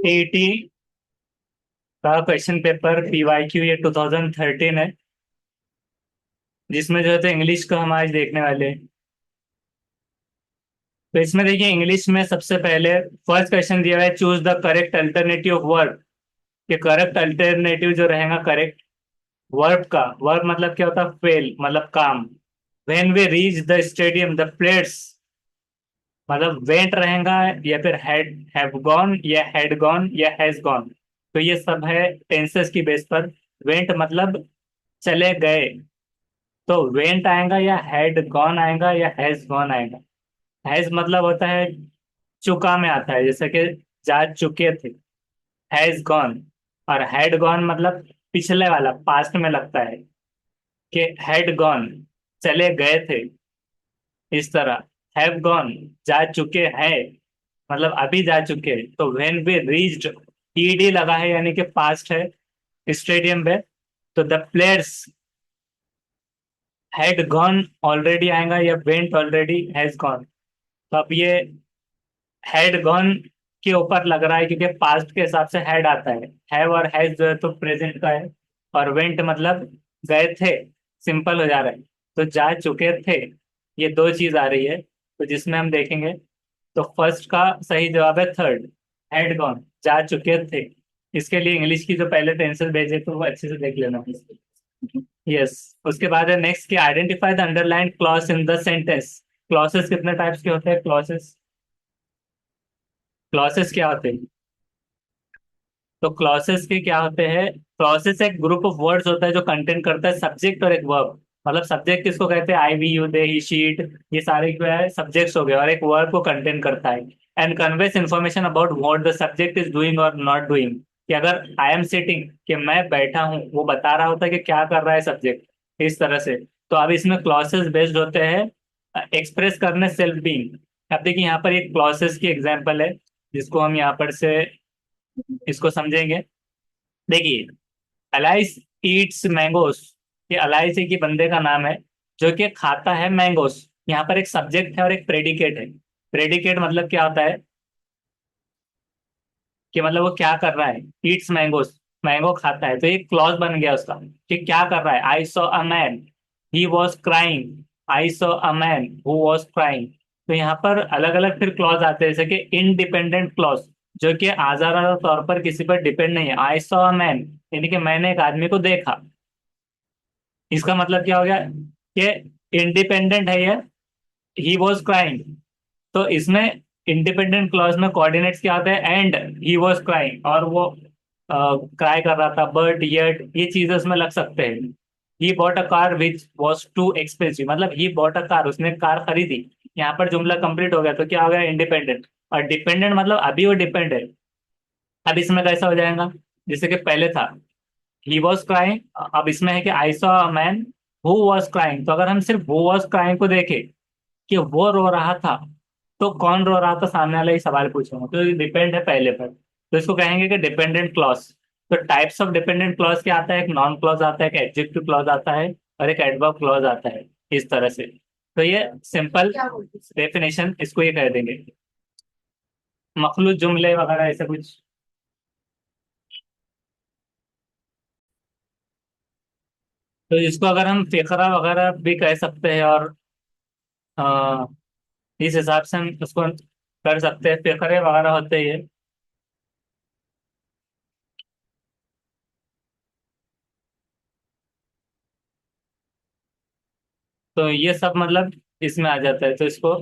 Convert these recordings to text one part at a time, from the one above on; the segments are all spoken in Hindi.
एटी का क्वेश्चन पेपर पीवाईक्यू ये 2013 है, जिसमें जो है तो इंग्लिश को हम आज देखने वाले हैं। तो इसमें देखिए इंग्लिश में सबसे पहले फर्स्ट क्वेश्चन दिया हुआ है, choose the correct alternative verb. ये करेक्ट अल्टरनेटिव जो रहेगा करेक्ट वर्ब का, वर्ब मतलब क्या होता है, फेल मतलब काम। When we reach the stadium the players, मतलब वेंट रहेगा या फिर हैव गॉन या हैड गॉन या हैज गॉन। तो ये सब है टेंसेस की बेस पर। वेंट मतलब चले गए, तो वेंट आएगा या हैड गॉन आएगा या हैज गॉन आएगा। हैज मतलब होता है चुका में आता है, जैसे कि जा चुके थे, हैज गॉन। और हैड गॉन मतलब पिछले वाला, पास्ट में लगता है कि हैड गॉन चले गए थे। इस तरह हैव गॉन जा चुके हैं, मतलब अभी जा चुके हैं। तो व्हेन वी रीच्ड, ईडी लगा है यानी कि पास्ट है स्टेडियम पे। तो the players had gone already आएगा या वेंट ऑलरेडी हैज गॉन। तो अब ये हैड गॉन के ऊपर लग रहा है क्योंकि पास्ट के हिसाब से हैड आता है। हैव और हैज जो है तो प्रेजेंट का है। और वेंट मतलब गए थे, सिंपल हो जा रहा है। तो जा चुके थे, ये दो चीज आ रही है, तो जिसमें हम देखेंगे। तो फर्स्ट का सही जवाब है थर्ड, हैड गॉन जा चुके थे। इसके लिए इंग्लिश की जो पहले टेंसेस भेजे तो वो अच्छे से देख लेना। यस। उसके बाद है नेक्स्ट की identify the underline clause in the sentence. Clauses कितने टाइप्स के होते हैं? क्लॉसेस, क्लॉसेस क्या होते हैं? तो क्लॉसेस के क्या होते हैं? क्लॉसेस एक ग्रुप ऑफ वर्ड्स होता है जो कंटेन करता है सब्जेक्ट और एक वर्ब। मतलब सब्जेक्ट किसको कहते हैं? I, we, you, they, he, she, it. ये सारे क्या है? सब्जेक्ट्स हो गए। और एक वर्ब को कंटेन करता है। And conveys information about what the subject is doing और नॉट डूइंग। कि अगर आई एम सिटिंग, कि मैं बैठा हूँ, वो बता रहा होता है कि क्या कर रहा है सब्जेक्ट, इस तरह से। तो अब इसमें क्लॉसेस बेस्ड होते हैं एक्सप्रेस करने सेल्फ बीइंग। अब देखिए यहाँ पर एक क्लॉसेस की एग्जांपल है, जिसको हम यहाँ पर से इसको समझेंगे। देखिए, अलाइस ईट्स मैंगोस। ये अलाइस एक ही बंदे का नाम है जो कि खाता है मैंगोस। यहाँ पर एक सब्जेक्ट है और एक प्रेडिकेट है। प्रेडिकेट मतलब क्या होता है कि मतलब वो क्या कर रहा है। ईट्स मैंगोस, मैंगो खाता है, तो एक क्लॉज बन गया उसका कि क्या कर रहा है। I saw a man, he was crying. I saw a man who was crying. तो यहाँ पर अलग अलग फिर क्लॉज आते हैं, जैसे कि इनडिपेंडेंट क्लॉज, जो कि आजारा तौर पर किसी पर डिपेंड नहीं है। आई सॉ अ मैन यानी कि मैंने एक आदमी को देखा। इसका मतलब क्या हो गया कि इंडिपेंडेंट है ये। ही वॉज क्राइंग, तो इसमें इंडिपेंडेंट क्लॉज में कोऑर्डिनेट्स क्या होते हैं? एंड ही वॉज क्राइंग, और वो क्राई कर रहा था, बट येट, ये चीजें उसमें लग सकते हैं। He bought a car which was too expensive, मतलब ही बॉट अ कार, उसने कार खरीदी। यहाँ पर जुमला कंप्लीट हो गया, तो क्या हो गया? इंडिपेंडेंट। और डिपेंडेंट मतलब अभी वो डिपेंड है। अब इसमें कैसा हो जाएगा? जैसे कि पहले था ही वॉज क्राइंग, अब इसमें है कि I saw a man who was crying. तो अगर हम सिर्फ हु वॉज क्राइंग को देखें कि वो रो रहा था, तो कौन रो रहा था, सामने वाला ही सवाल पूछेगा, तो ये डिपेंड है पहले पर। तो इसको कहेंगे कि डिपेंडेंट क्लॉज। तो टाइप्स ऑफ डिपेंडेंट क्लॉज क्या आता है? एक नॉन क्लॉज आता है, एक एडजेक्टिव क्लॉज आता है, और एक एडवर्ब क्लॉज आता है, इस तरह से। तो ये सिंपल डेफिनेशन इसको ये कह देंगे, मखलूत जुमले वगैरह ऐसे कुछ। तो इसको अगर हम फेकरा वगैरह भी कह सकते हैं, और इस हिसाब से हम उसको कर सकते हैं, फेकरे वगैरह होते ही है। तो ये सब मतलब इसमें आ जाता है, तो इसको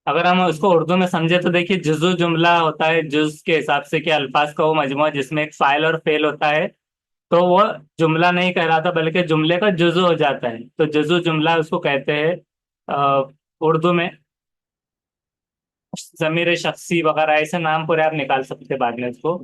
अगर हम उसको उर्दू में समझे तो देखिए, जुजू जुमला होता है जुज के हिसाब से, कि अल्फाज का वो मजमू जिसमें एक फाइल और फेल होता है। तो वो जुमला नहीं कहलाता, बल्कि जुमले का जुजू हो जाता है। तो जुजू जुमला उसको कहते हैं उर्दू में। जमीर शख्सी वगैरह ऐसे नाम पूरे आप निकाल सकते हैं बाद में उसको।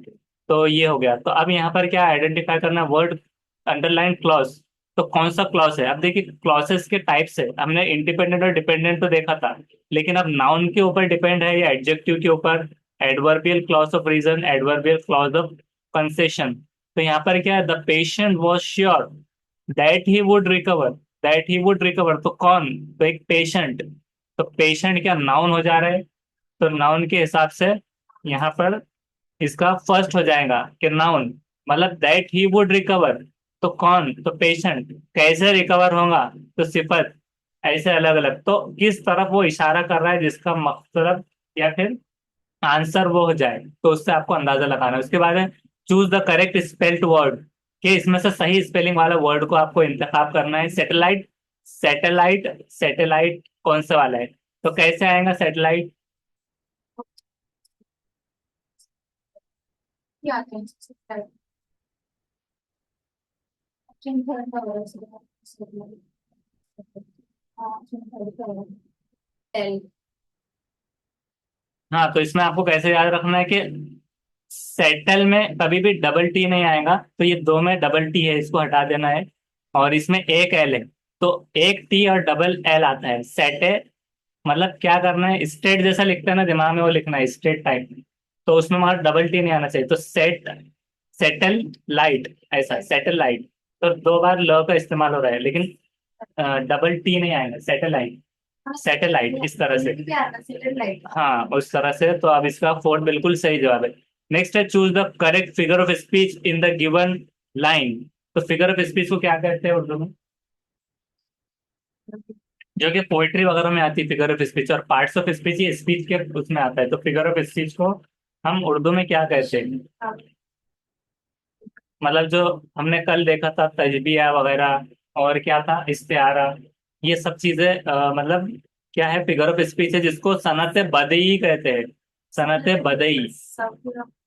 तो ये हो गया। तो अब यहाँ पर क्या आइडेंटिफाई करना? Word underline clause. तो कौन सा क्लॉज है? अब देखिए क्लॉजेस के टाइप्स है, हमने इंडिपेंडेंट और डिपेंडेंट तो देखा था। लेकिन अब नाउन के ऊपर डिपेंड है या एडजेक्टिव के ऊपर? Adverbial clause of reason, adverbial clause of concession. तो यहाँ पर क्या है? The patient was sure that he would recover. That he would recover, तो कौन, तो एक पेशेंट, तो पेशेंट क्या नाउन हो जा रहा है, तो नाउन के हिसाब से यहाँ पर इसका फर्स्ट हो जाएगा कि नाउन, मतलब दैट ही वुड रिकवर, तो कौन, तो पेशेंट, कैसे रिकवर होगा, तो सिफत, ऐसे अलग अलग, तो किस तरफ वो इशारा कर रहा है जिसका मतलब या फिर आंसर वो हो जाए, तो उससे आपको अंदाजा लगाना है। उसके बाद है choose the correct spelled word, कि इसमें से सही स्पेलिंग वाला वर्ड को आपको इंतखाब करना है। सैटेलाइट, सैटेलाइट, सैटेलाइट कौन सा वाला है, तो कैसे आएगा सैटेलाइट, क्या आते हैं ऑप्शन थर्ड का होगा। ऑप्शन थर्ड का होगा टेल। हाँ, तो इसमें आपको कैसे याद रखना है कि सेटल में कभी भी डबल टी नहीं आएगा, तो ये दो में डबल टी है, इसको हटा देना है, और इसमें एक एल है, तो एक टी और डबल एल आता है सेटे, मतलब क्या करना है, स्टेट जैसा लिखते हैं ना दिमाग में, वो लिखना है स्टेट टाइप में, तो उसमें वहां डबल टी नहीं आना चाहिए, तो सेट, सेटल लाइट, ऐसा सेटल लाइट, तो दो बार ल का इस्तेमाल हो रहा है, लेकिन डबल टी नहीं आएगा, सैटेलाइट, सैटेलाइट इस तरह से। क्या आता है सैटेलाइट। हाँ, उस तरह से, तो अब इसका फोर्थ बिल्कुल सही जवाब है। नेक्स्ट है choose the correct figure of speech in the given line, तो फिगर ऑफ स्पीच को क्या कहते हैं उर्दू में, जो कि पोइट्री वगैरह में आती है फिगर ऑफ स्पीच, और पार्ट्स ऑफ स्पीच ये स्पीच के उसमें आता है, तो फिगर ऑफ स्पीच को हम उर्दू में क्या कहते हैं, मतलब जो हमने कल देखा था तजबिया वगैरह, और क्या था इस्तिआरा, ये सब चीजें मतलब क्या है, फिगर ऑफ स्पीच है, जिसको सनत बदई कहते हैं, सनत बदई।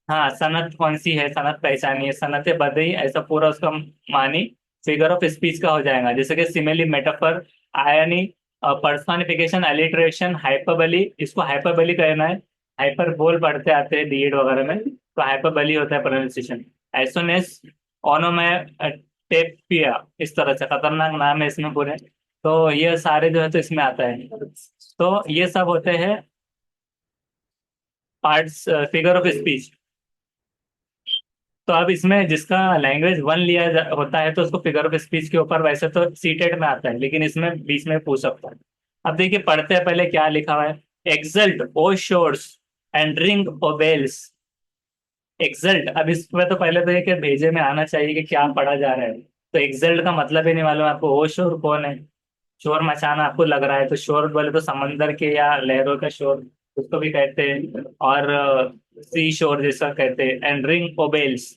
हाँ, सनत कौन सी है, सनत पहचानी है, सनत बदई, ऐसा पूरा उसका मानी फिगर ऑफ स्पीच का हो जाएगा, जैसे कि simile, metaphor, irony, personification, alliteration, hyperbole, इसको हाइपरबली कहना है, हाइपर बोल पढ़ते आते हैं बीएड वगैरह में, तो हाइपरबली होता है प्रोनाउंसिएशन, एसोनेस, ओनोमैटोपोइया, इस तरह से खतरनाक नाम है इसमें पूरे, तो ये सारे जो है तो इसमें आता है, तो ये सब होते हैं पार्ट्स फिगर ऑफ स्पीच। तो अब इसमें जिसका लैंग्वेज वन लिया होता है तो उसको फिगर ऑफ स्पीच के ऊपर वैसे तो सीटेट में आता है, लेकिन इसमें बीच में पूछ सकता है। अब देखिए पढ़ते हैं पहले क्या लिखा हुआ है, exalt O shores and ring O bells, exalt, अब इसमें तो पहले तो ये कि भेजे में आना चाहिए कि क्या पढ़ा जा रहा है, तो एक्सल्ट का मतलब ही नहीं मालूम आपको, ओ शोर कौन है, शोर मचाना आपको लग रहा है, तो शोर बोले तो समंदर के या लहरों का शोर, उसको भी कहते हैं, और सी शोर जिसका कहते हैं, एंड रिंग ओबेल्स,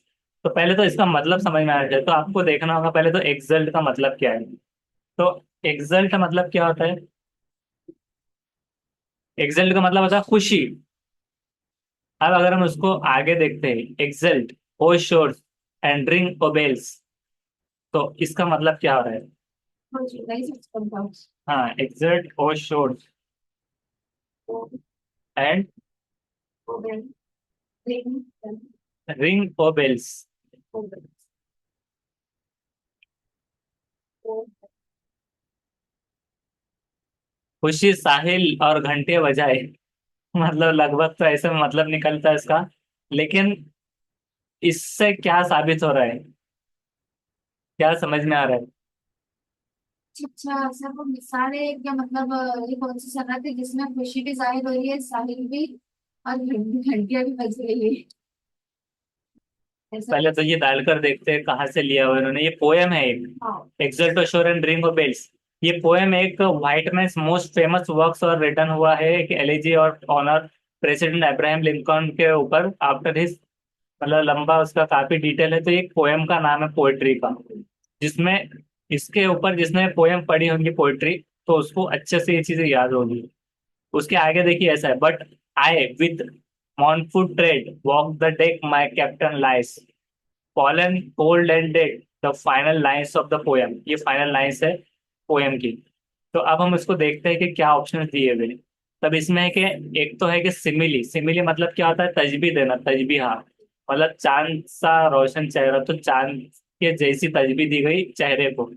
तो पहले तो इसका मतलब समझ में आना चाहिए, तो आपको देखना होगा पहले तो एक्सल्ट का मतलब क्या है, तो एक्सल्ट का मतलब क्या होता है, एक्सल्ट का मतलब होता है खुशी। अब अगर हम उसको आगे देखते हैं, exalt O shores and ring ओबेल्स, तो इसका मतलब क्या हो रहा है, हाँ, exalt O shores and ring ओबेल्स, खुशी साहिल और घंटे बजाए, मतलब लगभग तो ऐसे मतलब निकलता है इसका, लेकिन इससे क्या साबित हो रहा है, क्या समझ में आ रहा है, अच्छा सर वो मिसाल है क्या मतलब ये कौन सी सनत है जिसमें खुशी भी जाहिर हो रही है साहिल भी और घंटियां भी बज रही है ऐसा। पहले तो ये डालकर देखते हैं कहाँ से लिया हुआ इन्होंने, ये पोएम है एक, हाँ। Exalt shore and drink of bells, ये पोएम एक Whitman's most famous works और रिटर्न हुआ है एक एलेजी और ऑनर प्रेसिडेंट अब्राहम लिंकन के ऊपर आफ्टर हिज, मतलब लंबा उसका काफी डिटेल है, तो एक पोएम का नाम है पोएट्री का, जिसमें इसके ऊपर जिसने पोएम पढ़ी होगी पोएट्री, तो उसको अच्छे से ये चीजें याद होगी। उसके आगे देखिए ऐसा है, but I with mournful tread walk the deck my captain lies fallen cold and dead, the final lines of the poem, ये फाइनल लाइंस है पोएम की। तो अब हम इसको देखते हैं कि क्या ऑप्शन दिए हुए हैं। तब इसमें है कि एक तो है कि सिमिली, सिमिली मतलब क्या होता है, तजबी देना, तजबी, हाँ, मतलब चांद सा रोशन चेहरा, तो चांद के जैसी तजबी दी गई चेहरे को,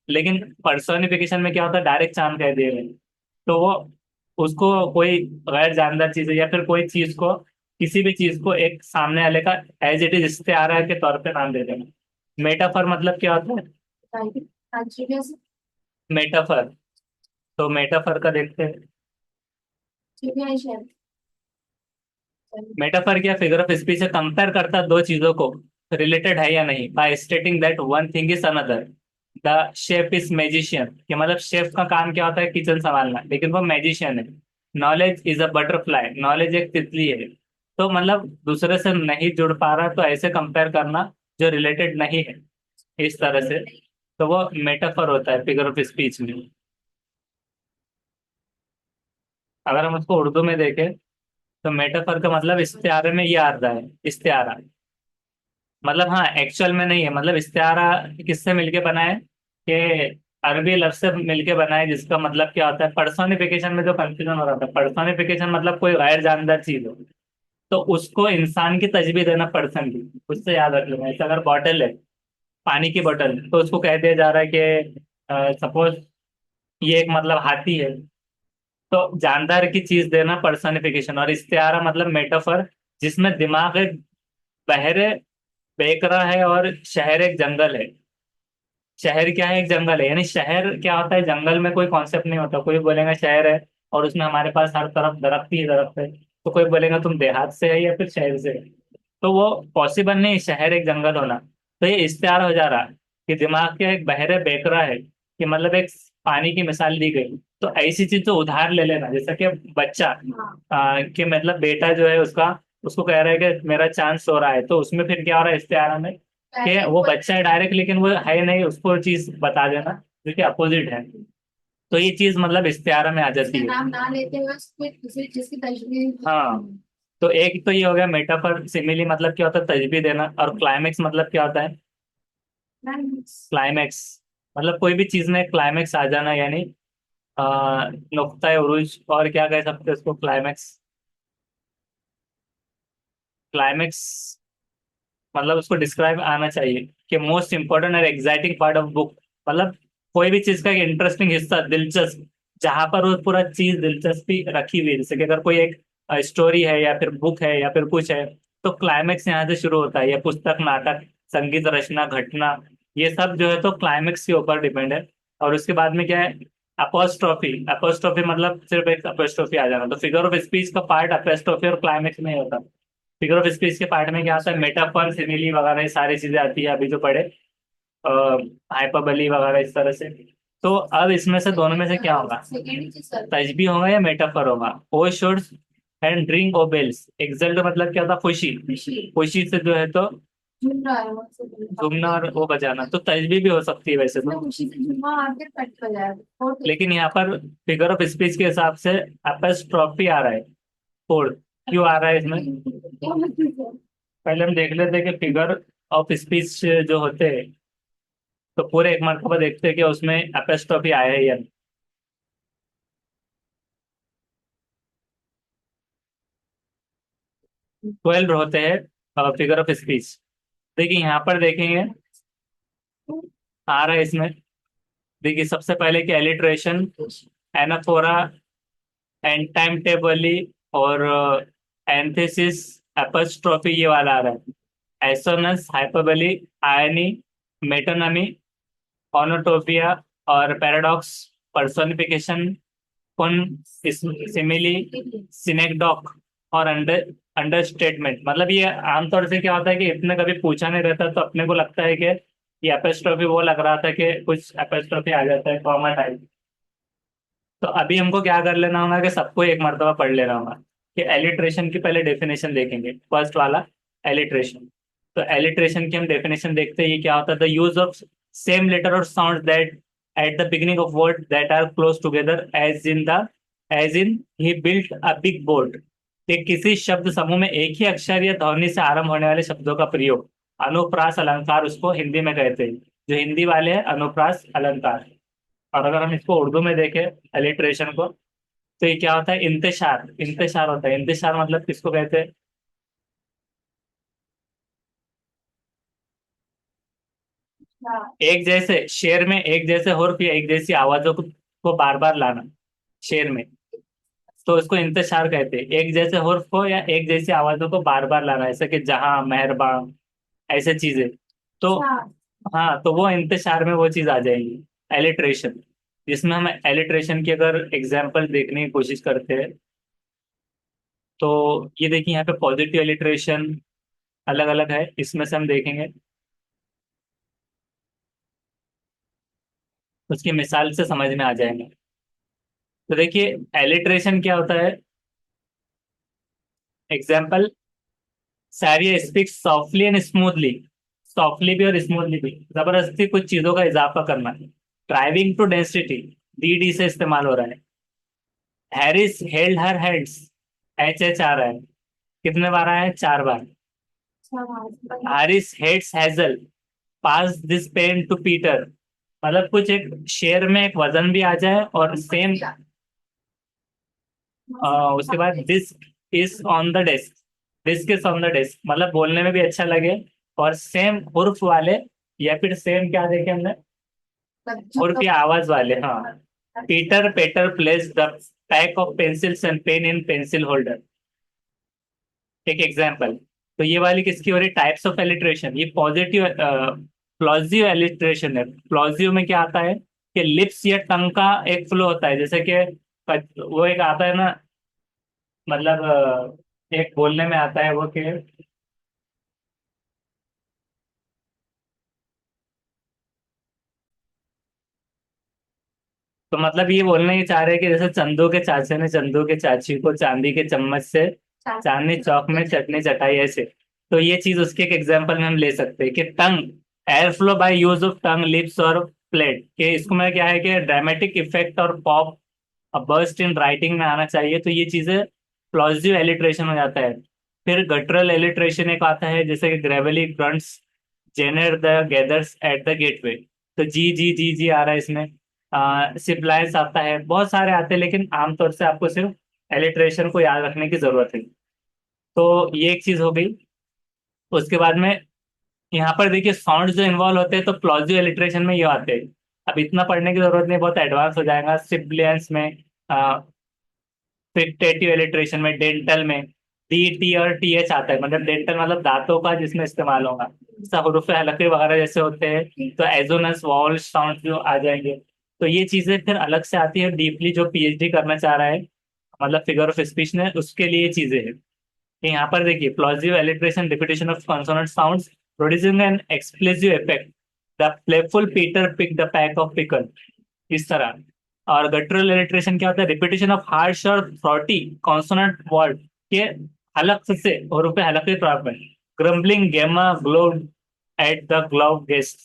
लेकिन पर्सोनिफिकेशन में क्या होता है, डायरेक्ट चांद कह दिए गए, तो वो उसको कोई गैर जानदार चीज है या फिर कोई चीज को, किसी भी चीज को एक सामने वाले का एज इट इज इस्तेआरा के तौर पे नाम दे देना। मेटाफर मतलब क्या होता है, मेटाफर। तो मेटाफर का देखते हैं। ठीक है शायद। चलो। मेटाफर क्या फिगर ऑफ स्पीच से कंपेयर करता है दो चीजों को, रिलेटेड है या नहीं, by stating that one thing is another. The chef is magician, कि मतलब शेफ का काम क्या होता है, किचन संभालना, लेकिन वो मैजिशियन है। Knowledge is a butterfly, knowledge एक तितली है। तो मतलब दूसरे से नहीं जुड़ पा रहा, तो ऐसे कंपेयर करना जो रिलेटेड नहीं है, इस तरह से। तो वो मेटाफर होता है फिगर ऑफ स्पीच में। अगर हम उसको उर्दू में देखें, तो मेटाफर का मतलब इस्तिआरे में ये आता है, इस्तिआरा। मतलब हाँ, एक्चुअल में नहीं है, मतलब इस्तिआरा किससे मिलके बना है, कि अरबी लफ्ज से मिलके बना है, जिसका मतलब क्या होता है, पर्सोनिफिकेशन में जो कंफ्यूजन हो रहा था, पर्सोनिफिकेशन मतलब कोई गैर जानदार चीज हो, तो उसको इंसान की तजबीह देना, पर्सन की, उससे याद रख लेना। ऐसे अगर बॉटल है, पानी की बोतल, तो उसको कह दिया जा रहा है कि सपोज ये एक मतलब हाथी है, तो जानदार की चीज देना पर्सोनिफिकेशन। और इस्तिआरा मतलब मेटाफर, जिसमें दिमाग एक बहरे बेकरा है और शहर एक जंगल है। शहर क्या है, एक जंगल है, यानी शहर क्या होता है, जंगल में कोई कॉन्सेप्ट नहीं होता। कोई बोलेगा शहर है और उसमें हमारे पास हर तरफ दरख्त ही दरख्त है, तो कोई बोलेगा तुम देहात से है या फिर शहर से है। तो वो पॉसिबल नहीं शहर एक जंगल होना। तो ये इश्तेहार हो जा रहा है कि दिमाग के एक बहरे बेकरा है, कि मतलब एक पानी की मिसाल दी गई। तो ऐसी चीज तो उधार ले लेना, जैसा कि बच्चा हाँ। कि मतलब बेटा जो है उसका, उसको कह रहा है कि मेरा चांद सो रहा है, तो उसमें फिर क्या हो रहा है इश्तेहार में, कि पहले वो कोई बच्चा है डायरेक्ट, लेकिन वो है नहीं, उसको चीज बता देना जो कि अपोजिट है। तो ये चीज मतलब इश्तेहार में आ उसका जाती है। नाम ना लेते हुए कोई दूसरी चीज की तशबीह। हाँ। तो एक तो ये हो गया मेटाफर, सिमिली मतलब क्या होता है, तजबीह देना। और क्लाइमेक्स मतलब क्या होता है, क्लाइमेक्स मतलब कोई भी चीज में क्लाइमेक्स आ जाना, यानी नुक्ता उरूज, और क्या कह सकते हैं उसको, क्लाइमेक्स। क्लाइमेक्स मतलब उसको डिस्क्राइब आना चाहिए कि मोस्ट इंपॉर्टेंट और एक्साइटिंग पार्ट ऑफ बुक, मतलब कोई भी चीज का एक इंटरेस्टिंग हिस्सा, दिलचस्प, जहां पर वो पूरा चीज दिलचस्पी रखी हुई है। जैसे कि अगर कोई एक स्टोरी है या फिर बुक है या फिर कुछ है, तो क्लाइमेक्स यहाँ से शुरू होता है। या पुस्तक, नाटक, संगीत रचना, घटना, ये सब जो है तो क्लाइमेक्स के ऊपर डिपेंड है। और उसके बाद में क्या है, अपोस्ट्रोफी। अपोस्ट्रोफी मतलब सिर्फ एक अपोस्ट्रोफी आ जाना। तो फिगर ऑफ स्पीच का पार्ट अपोस्ट्रोफी और क्लाइमेक्स में ही होता है। फिगर ऑफ स्पीच के पार्ट में क्या आता है, मेटाफर, सिमिली वगैरह ये सारी चीजें आती है, अभी जो पढ़े, हाइपरबली वगैरह इस तरह से। तो अब इसमें से दोनों में से क्या होगा, सेकेंड चीज कर। तजबी होगा या मेटाफर होगा। O shores and drink O bells, exult मतलब क्या था, खुशी। खुशी। खुशी से जो है तो झूम रहा है वो से बोल रहा घूमना और वो बजाना, तो तजबी भी हो सकती है वैसे है। तो। खुशी से झूमा आके कट हो जाएगा और लेकिन यहाँ पर फिगर ऑफ स्पीच के हिसाब से अपोस्ट्रोफी आ रहा है, फोर्थ। क्यों आ रहा है इसमें, क्या मतलब है? पहले हम देख लेते हैं कि फिगर ऑफ स्पीच जो होते हैं, तो पूरे एक मरतबा देखते हैं कि उसमें अपेस्ट्रॉफी आया है या नहीं। 12 होते हैं फिगर ऑफ स्पीच। देखिए यहाँ पर देखेंगे, आ रहा है इसमें। देखिए सबसे पहले कि एलिट्रेशन, एनाफोरा, एंटाइमटेबली, और एंथेसिस, एपस्ट्रॉफी, ये वाला आ रहा है। एसोनस, हाइपरबली, आयनी, मेटोनमी, ओनोटोपिया, और पैराडॉक्स, पर्सोनिफिकेशन, कौन, सिमिली, सिनेक्डॉक, और अंडरस्टेटमेंट। मतलब ये आमतौर से क्या होता है कि इतने कभी पूछा नहीं रहता, तो अपने को लगता है कि ये एपोस्ट्रोफी, वो लग रहा था कि कुछ एपोस्ट्रोफी आ जाता है, कॉमा टाइप। तो अभी हमको क्या कर लेना होगा कि सबको एक मर्तबा पढ़ लेना होगा। कि एलिट्रेशन की पहले डेफिनेशन देखेंगे, फर्स्ट वाला, एलिट्रेशन। तो एलिट्रेशन की हम डेफिनेशन देखते हैं, ये क्या होता है, the use of same letter और sound that at the beginning of word that are close together, as in he built a big board. कि किसी शब्द समूह में एक ही अक्षर या ध्वनि से आरंभ होने वाले शब्दों का प्रयोग, अनुप्रास अलंकार उसको हिंदी में कहते हैं। जो हिंदी वाले हैं, अनुप्रास अलंकार। और अगर हम इसको उर्दू में देखें, अलिट्रेशन को, तो ये क्या होता है, इंतशार। इंतशार होता है, इंतशार मतलब किसको कहते हैं, हाँ। एक जैसे शेर में एक जैसे हुर्फ या एक जैसी आवाजों को बार बार लाना, शेर में। तो इसको इंतशार कहते हैं, एक जैसे हुर्फ को या एक जैसी आवाजों को बार बार लाना, ऐसे कि जहां, मेहरबान, ऐसे चीजें। तो अच्छा। हाँ, तो वो इंतशार में वो चीज आ जाएगी, एलिट्रेशन। जिसमें हम एलिट्रेशन की अगर एग्जाम्पल देखने की कोशिश करते हैं, तो ये देखिए यहाँ पे पॉजिटिव एलिट्रेशन अलग अलग है, इसमें से हम देखेंगे, उसकी मिसाल से समझ में आ जाएंगे। तो देखिए एलिट्रेशन क्या होता है। एग्जाम्पल, सारिया speaks softly and smoothly. Softly भी और स्मूथली भी, जबरदस्ती कुछ चीजों का इजाफा करना। Driving to density, D D से इस्तेमाल हो रहा है। Harris held her hands, H H आ रहा है, कितने बार आया है, 4 बार। अच्छा हाँ, बताइए। Harris heads hazel, pass this pen to Peter. मतलब कुछ एक शेर में एक वजन भी आ जाए और सेम, उसके बाद this is on the desk, this is on the desk, मतलब बोलने में भी अच्छा लगे, और सेम उर्फ वाले, या फिर सेम क्या देखे हमने, मतलब जो उर्फ या आवाज वाले, हाँ। Peter Peter place the pack of pencils and pen in pencil holder, एक एग्जाम्पल। तो ये वाली किसकी हो रही, टाइप्स ऑफ एलिट्रेशन, ये पॉजिटिव प्लॉजिव एलिट्रेशन है। प्लॉजिव में क्या आता है कि लिप्स या टंग का एक फ्लो होता है, जैसे कि वो एक आता है ना, मतलब एक बोलने में आता है वो कि, तो मतलब ये बोलने ही चाह रहे हैं कि जैसे चंदू के चाचे ने चंदू के चाची को चांदी के चम्मच से चांदनी चौक में चटनी चटाई, ऐसे। तो ये चीज उसके एक एग्जांपल में हम ले सकते हैं कि tongue, air flow by use of tongue, lips और प्लेट, के इसको में क्या है कि ड्रामेटिक इफेक्ट और पॉप बर्स्ट इन राइटिंग में आना चाहिए, तो ये चीजें प्लॉजिव एलिट्रेशन हो जाता है। फिर गटरल एलिट्रेशन एक आता है, जैसे कि gravely grunts Jenner the gathers at the gateway, तो जी जी जी जी आ रहा है इसमें। सिबलाइंस आता है, बहुत सारे आते हैं, लेकिन आमतौर से आपको सिर्फ एलिट्रेशन को याद रखने की जरूरत है। तो ये एक चीज हो गई। उसके बाद में यहाँ पर देखिए साउंड जो इन्वॉल्व होते हैं, तो प्लॉजिव एलिट्रेशन में ये आते हैं। अब इतना पढ़ने की जरूरत नहीं, बहुत एडवांस हो जाएगा। सिबिलियंस में, फ्रिक्टेटिव एलिट्रेशन में, डेंटल में डी टी और टी एच आता है, मतलब डेंटल मतलब दांतों का जिसमें इस्तेमाल होगा, जैसा हुरूफ हलके वगैरह जैसे होते हैं, तो एजोनस वॉवल साउंड जो आ जाएंगे। तो ये चीजें फिर अलग से आती है, डीपली जो पीएचडी करना चाह रहा है, मतलब फिगर ऑफ स्पीच ने, उसके लिए ये चीजें हैं। कि यहाँ पर देखिए plosive alliteration, repetition of consonant sounds producing an explosive effect, the playful Peter pick the pack of pickle, इस तरह। और गटरल इलिट्रेशन क्या होता है, रिपीटेशन ऑफ हार्श और फ्रॉटी कॉन्सोनेंट वर्ड के हलक से और रुपए हलक के तौर पर, grumbling Gemma glowed at the glove guest,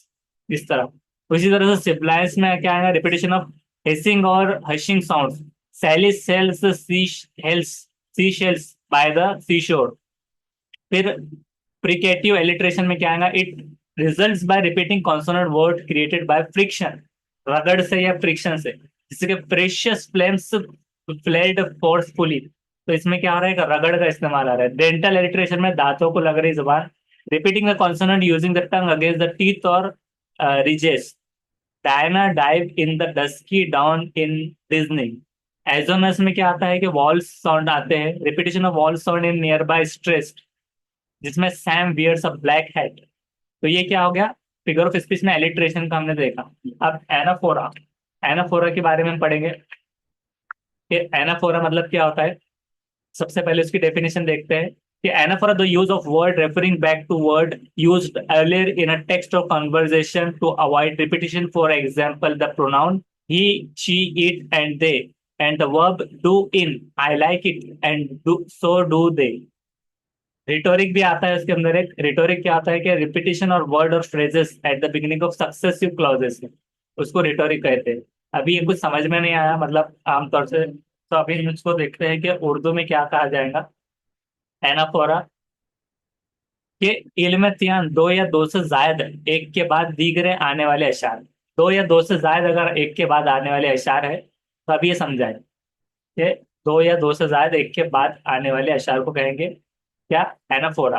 इस तरह। उसी तरह से सिबलाइंस में क्या आएगा, रिपीटेशन ऑफ हिसिंग और hushing sounds, Sally sells sea shells, sea shells by the sea shore. फिर प्रिकेटिव एलिट्रेशन में क्या आएगा, it results by repeating consonant word created by friction, रगड़ से या फ्रिक्शन से, जैसे कि प्रेशियस फ्लेम्स फ्लेड फोर्सफुली। तो इसमें क्या हो रहा है, कि रगड़ का इस्तेमाल आ रहा है। डेंटल एलिट्रेशन में दांतों को लग रही जुबान, repeating the consonant using the tongue against the teeth और ridges. Diana dive in the dusky down in Disney. Assonance में क्या आता है कि वॉल्स साउंड आते हैं, repetition of vowel sound in nearby stress, जिसमें Sam wears a black hat. तो ये क्या हो गया, फिगर ऑफ स्पीच में एलिट्रेशन का हमने देखा। अब एनाफोरा, एनाफोरा के बारे में हम पढ़ेंगे कि एनाफोरा मतलब क्या होता है। सबसे पहले उसकी डेफिनेशन देखते हैं कि anaphora the use of word referring back to word used earlier in a text of conversation to avoid repetition, for example the pronoun he she it and they, and the verb do in I like it and do so do they. Rhetoric भी आता है उसके अंदर। एक रिटोरिक क्या आता है कि रिपीटिशन और वर्ड और phrases at the beginning of successive clauses, उसको रिटोरिक कहते हैं। अभी ये कुछ समझ में नहीं आया, मतलब आमतौर से, तो अभी हम इसको देखते हैं कि उर्दू में क्या कहा जाएगा। एनाफोरा के इल्म तियान, दो या दो से जायद एक के बाद दीगरे आने वाले अशार। दो या दो से जायद अगर एक के बाद आने वाले अशार है, तो अभी ये समझाए कि दो या दो से जायद एक के बाद आने वाले अशार को कहेंगे क्या, एनाफोरा।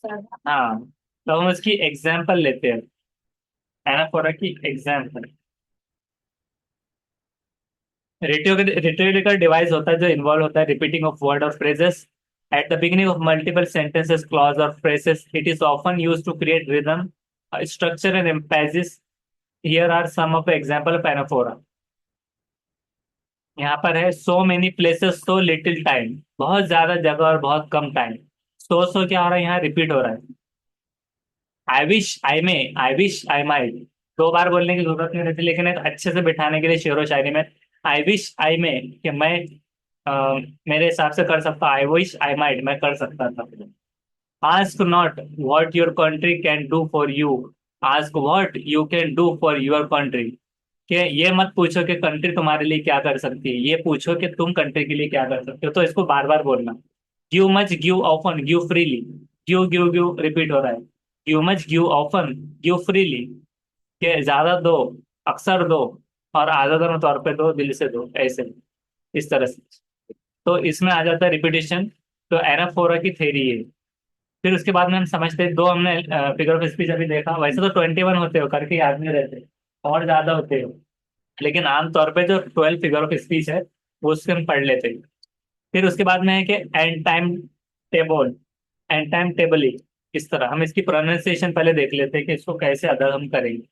हाँ, तो हम इसकी एग्जाम्पल लेते हैं, एनाफोरा की एग्जाम्पल। रिटोरिकल डिवाइस होता है जो इन्वॉल्व होता है रिपीटिंग ऑफ वर्ड और phrases at the beginning of multiple sentences, clause और phrases. It is often use to create rhythm, structure and emphasis here are some of example of anaphora. यहाँ पर है so many places so little time, बहुत ज्यादा जगह और बहुत कम टाइम। सो क्या हो रहा है, यहाँ रिपीट हो रहा है। I wish I may, I wish I might, दो बार बोलने की जरूरत नहीं रहती, लेकिन एक अच्छे से बिठाने के लिए शेरो शायरी में आई विश आई मे, कि मैं मेरे हिसाब से कर सकता, आई विश आई माइट, मैं कर सकता था। Ask not what your country can do for you, ask what you can do for your country. कि ये मत पूछो कि कंट्री तुम्हारे लिए क्या कर सकती है, ये पूछो कि तुम कंट्री के लिए क्या कर सकते हो। तो इसको बार बार बोलना। Give much, give often, give freely. Give give give repeat हो रहा है। Give much, give often, give freely. कि ज्यादा दो, अक्सर दो, और आजादाना तौर पे दो, दिल से दो, ऐसे, इस तरह से। तो इसमें आ जाता है रिपीटिशन। तो एनाफोरा की थेरी है। फिर उसके बाद में हम समझते हैं, दो हमने फिगर ऑफ स्पीच अभी देखा, वैसे तो 21 होते हो करके याद नहीं रहते, और ज्यादा होते हो, लेकिन आमतौर पे जो 12 फिगर ऑफ स्पीच है वो उससे हम पढ़ लेते हैं। फिर उसके बाद में है कि end time table, end time tably. इस तरह हम इसकी प्रोनाउंसिएशन पहले देख लेते हैं कि इसको कैसे अदा हम करेंगे।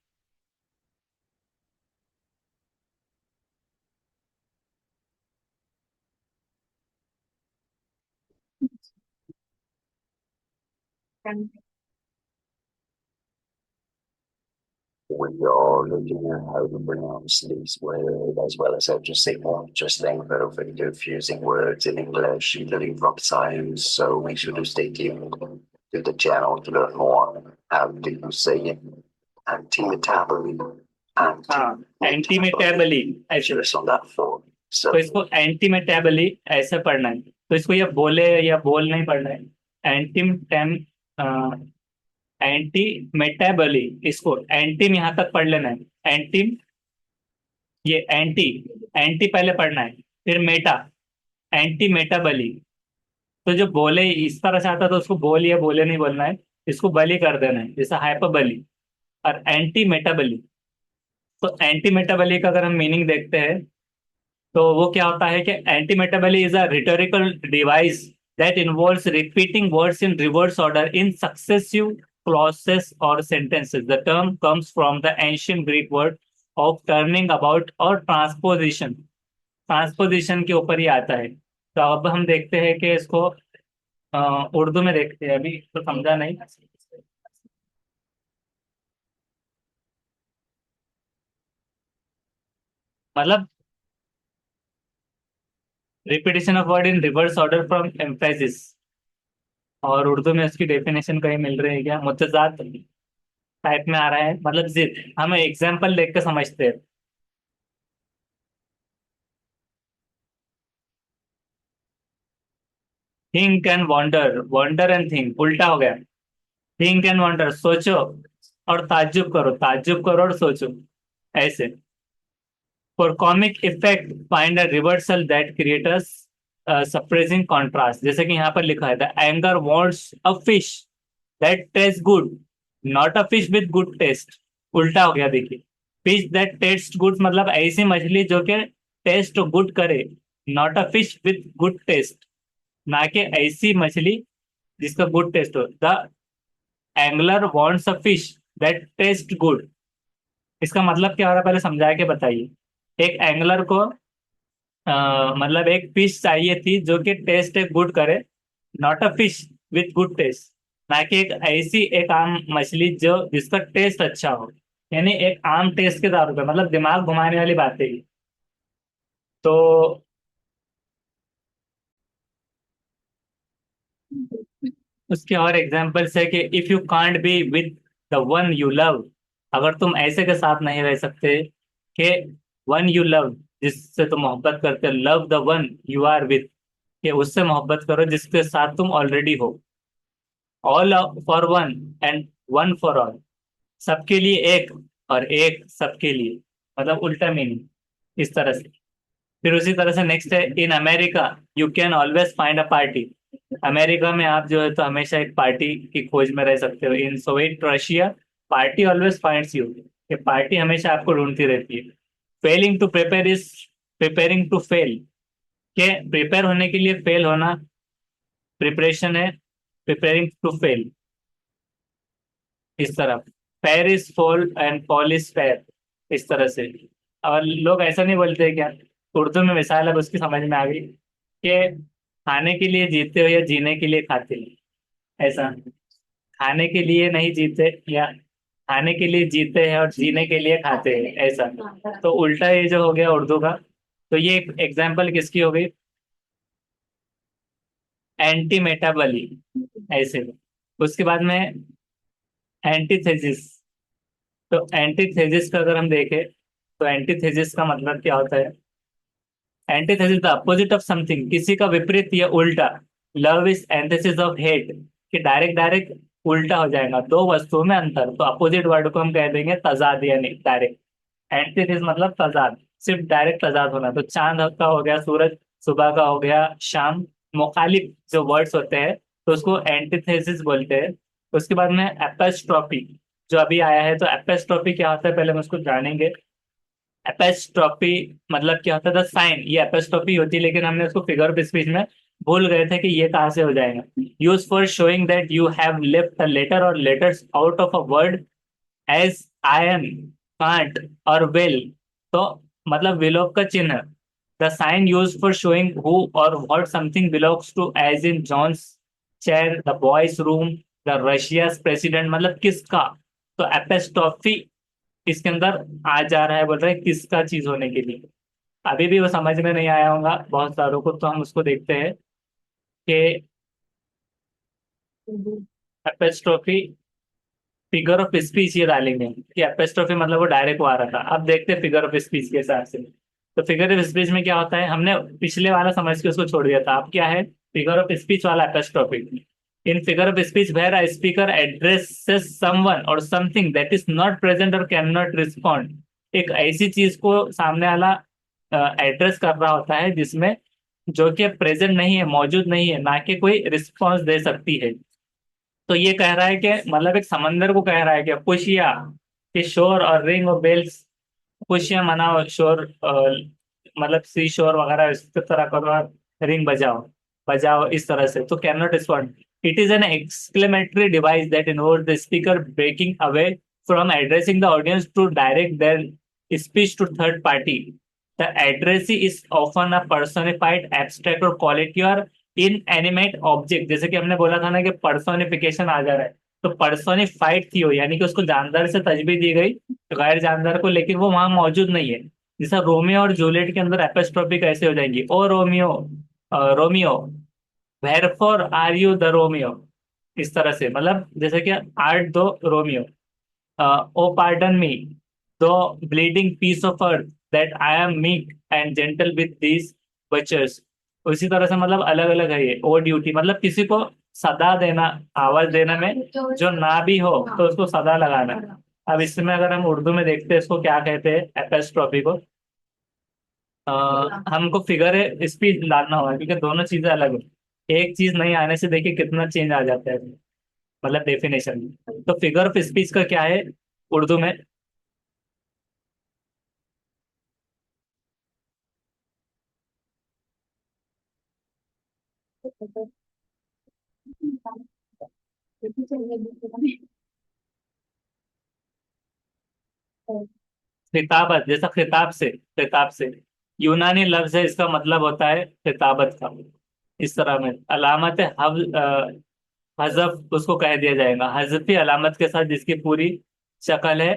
We are looking at how to pronounce these words as well as how to say them, just like very confusing words in English, including rock science. So make sure to stay tuned to the channel to learn more. How do you say it? Anti-metabolism. हाँ, एंटीमेटाबली ऐसे। Just on that form. तो So इसको एंटीमेटाबली ऐसे पढ़ना है। तो इसको ये बोले या बोल नहीं पढ़ना है। एंटीम टेम, एंटी मेटाबली, इसको एंटीम यहाँ तक पढ़ लेना है। एंटीम, ये एंटी, एंटी पहले पढ़ना है, फिर मेटा, एंटी मेटाबली। तो जो बोले इस तरह से आता तो उसको बोल या बोले नहीं बोलना है, इसको बली कर देना है, जैसे हाइपरबली। और एंटी मेटाबली, तो एंटी मेटाबली का अगर हम मीनिंग देखते हैं तो वो क्या होता है कि antimetabole is a rhetorical device that involves repeating words in reverse order in successive clauses or sentences. The term comes from the ancient Greek word of turning about और ट्रांसपोजिशन। ट्रांसपोजिशन के ऊपर ही आता है। तो अब हम देखते हैं कि इसको उर्दू में देखते हैं, अभी तो समझा नहीं। मतलब repetition of word in reverse order from emphasis. और उर्दू में उसकी डेफिनेशन कहीं मिल रही है क्या, मुतजाद टाइप में आ रहा है, मतलब जिद। हम एग्जाम्पल देख के समझते हैं। Think and wonder, wonder and think उल्टा हो गया। थिंक एंड वॉन्डर, सोचो और ताज्जुब करो, ताज्जुब करो और सोचो, ऐसे। For comic effect find a reversal that creators surprising contrast. जैसे कि यहाँ पर लिखा है, the anger wants a fish that taste good, not a fish with good taste. उल्टा हो गया देखिए। फिश दैट टेस्ट गुड मतलब ऐसी मछली जो कि टेस्ट गुड करे, not a fish with good taste, ना कि ऐसी मछली जिसका गुड टेस्ट हो। The angler wants a fish that taste good, इसका मतलब क्या हो रहा है पहले समझा के बताइए। एक एंगलर को मतलब एक फिश चाहिए थी जो कि टेस्ट गुड करे, not a fish with good taste, ना कि एक ऐसी एक आम मछली जो जिसका टेस्ट अच्छा हो। यानी एक आम टेस्ट के तौर पे, मतलब दिमाग घुमाने वाली बात है ये। तो उसके और एग्जाम्पल्स है कि if you can't be with the one you love, अगर तुम ऐसे के साथ नहीं रह सकते कि वन यू लव, जिससे तुम मोहब्बत करते, love the one you are with, कि उससे मोहब्बत करो जिसके साथ तुम ऑलरेडी हो। All for one and one for all, सबके लिए एक और एक सबके लिए, मतलब उल्टा मीनिंग, इस तरह से। फिर उसी तरह से नेक्स्ट है, in America you can always find a party. America में आप जो है तो हमेशा एक पार्टी की खोज में रह सकते हो। In Soviet Russia party always finds you, कि पार्टी हमेशा आपको ढूंढती रहती है। Failing to prepare is preparing to fail, के प्रिपेयर होने के लिए फेल होना प्रिपरेशन है, प्रिपेयरिंग टू फेल, इस तरह। Fair is fall and fall is fair, इस तरह से। और लोग ऐसा नहीं बोलते क्या, उर्दू में मिसाल अब उसकी समझ में आ गई कि खाने के लिए जीते हो या जीने के लिए खाते हो, ऐसा। खाने के लिए नहीं जीते, या खाने के लिए जीते हैं और जीने के लिए खाते हैं, ऐसा। तो उल्टा ये जो हो गया उर्दू का। तो ये एक एग्जाम्पल किसकी हो गई, एंटी मेटाबली, ऐसे। उसके बाद में एंटीथेसिस। तो एंटीथेसिस का अगर हम देखें, तो एंटीथेसिस का मतलब क्या होता है। Antithesis the opposite of something, किसी का विपरीत या उल्टा। Love is antithesis of hate, कि डायरेक्ट डायरेक्ट उल्टा हो जाएगा, दो वस्तुओं में अंतर, तो अपोजिट वर्ड को हम कह देंगे तजाद, यानी डायरेक्ट। एंटीथेसिस मतलब तजाद, सिर्फ डायरेक्ट तजाद होना। तो चांद का हो गया सूरज, सुबह का हो गया शाम, मुखालिफ जो वर्ड्स होते हैं तो उसको एंटीथेसिस बोलते हैं। उसके बाद में एपेस्ट्रॉपी जो अभी आया है, तो एपेस्ट्रॉपी क्या होता है पहले हम उसको जानेंगे। एपेस्ट्रॉपी मतलब क्या होता था, साइन, ये एपेस्ट्रॉपी होती है, लेकिन हमने उसको फिगर ऑफ स्पीच में भूल गए थे कि ये कहाँ से हो जाएगा। Use for showing that you have left a letter और letters out of a word, as I am, can't और विल। तो मतलब विलोप का चिन्ह। The sign use for showing who और what something belongs to, as in John's chair, the boys room, the Russia's president, मतलब किसका। तो एपेस्ट्रॉफी इसके अंदर आ जा रहा है, बोल रहे हैं किसका चीज होने के लिए। अभी भी वो समझ में नहीं आया होगा बहुत सारों को, तो हम उसको देखते हैं कि एपेस्ट्रोफी फिगर ऑफ स्पीच ये डालेंगे, कि एपेस्ट्रोफी मतलब वो डायरेक्ट वो आ रहा था। अब देखते हैं फिगर ऑफ स्पीच के हिसाब से। तो फिगर ऑफ स्पीच में क्या होता है, हमने पिछले वाला समझ के उसको छोड़ दिया था। अब क्या है, फिगर ऑफ स्पीच वाला apostrophe. In figure of speech where a speaker addresses someone और something that is not present और कैन नॉट रिस्पॉन्ड। एक ऐसी चीज को सामने वाला एड्रेस कर रहा होता है जिसमें, जो कि प्रेजेंट नहीं है, मौजूद नहीं है, ना कि कोई रिस्पॉन्स दे सकती है। तो ये कह रहा है कि मतलब एक समंदर को कह रहा है कि खुशिया कि शोर और रिंग और बेल्स, खुशियां मनाओ, शोर मतलब सी शोर वगैरह इस तरह करो, और रिंग बजाओ, बजाओ इस तरह से। तो can not respond. It is an exclamatory device that involve the speaker breaking away from addressing the audience to direct their speech to third party. The addressee is often a personified abstract और क्वालिटी और इनएनिमेट ऑब्जेक्ट। जैसे कि हमने बोला था ना कि पर्सोनिफिकेशन आ जा रहा है, तो पर्सोनिफाइड थी हो, यानी कि उसको जानदार से तजबीह दी गई गैर जानदार को, लेकिन वो वहां मौजूद नहीं है। जैसा रोमियो और जूलियट के अंदर एपिस्ट्रोफी कैसे हो जाएंगी, O Romeo, Romeo, wherefore are you the Romeo, इस तरह से। मतलब जैसे कि आर्ट दो Romeo, O pardon me, thou bleeding piece of earth, that I am meek and gentle with these butchers. उसी तरह से मतलब अलग अलग है ये। ओ ड्यूटी मतलब किसी को सदा देना, आवाज देना में, जो ना भी हो तो उसको सदा लगाना। अब इसमें अगर हम उर्दू में देखते हैं इसको क्या कहते हैं एपेस्ट्रॉफी को, अ, हमको फिगर स्पीच डालना होगा, क्योंकि दोनों चीजें अलग है। एक चीज नहीं आने से देखिए कितना चेंज आ जाता है, मतलब डेफिनेशन में। तो फिगर ऑफ स्पीच का क्या है उर्दू में। खिताबत, जैसा खिताब से, खिताब से यूनानी लफ्ज है, इसका मतलब होता है खिताबत का। इस तरह में अलामत हजफ उसको कह दिया जाएगा, हजफी अलामत के साथ जिसकी पूरी शक्ल है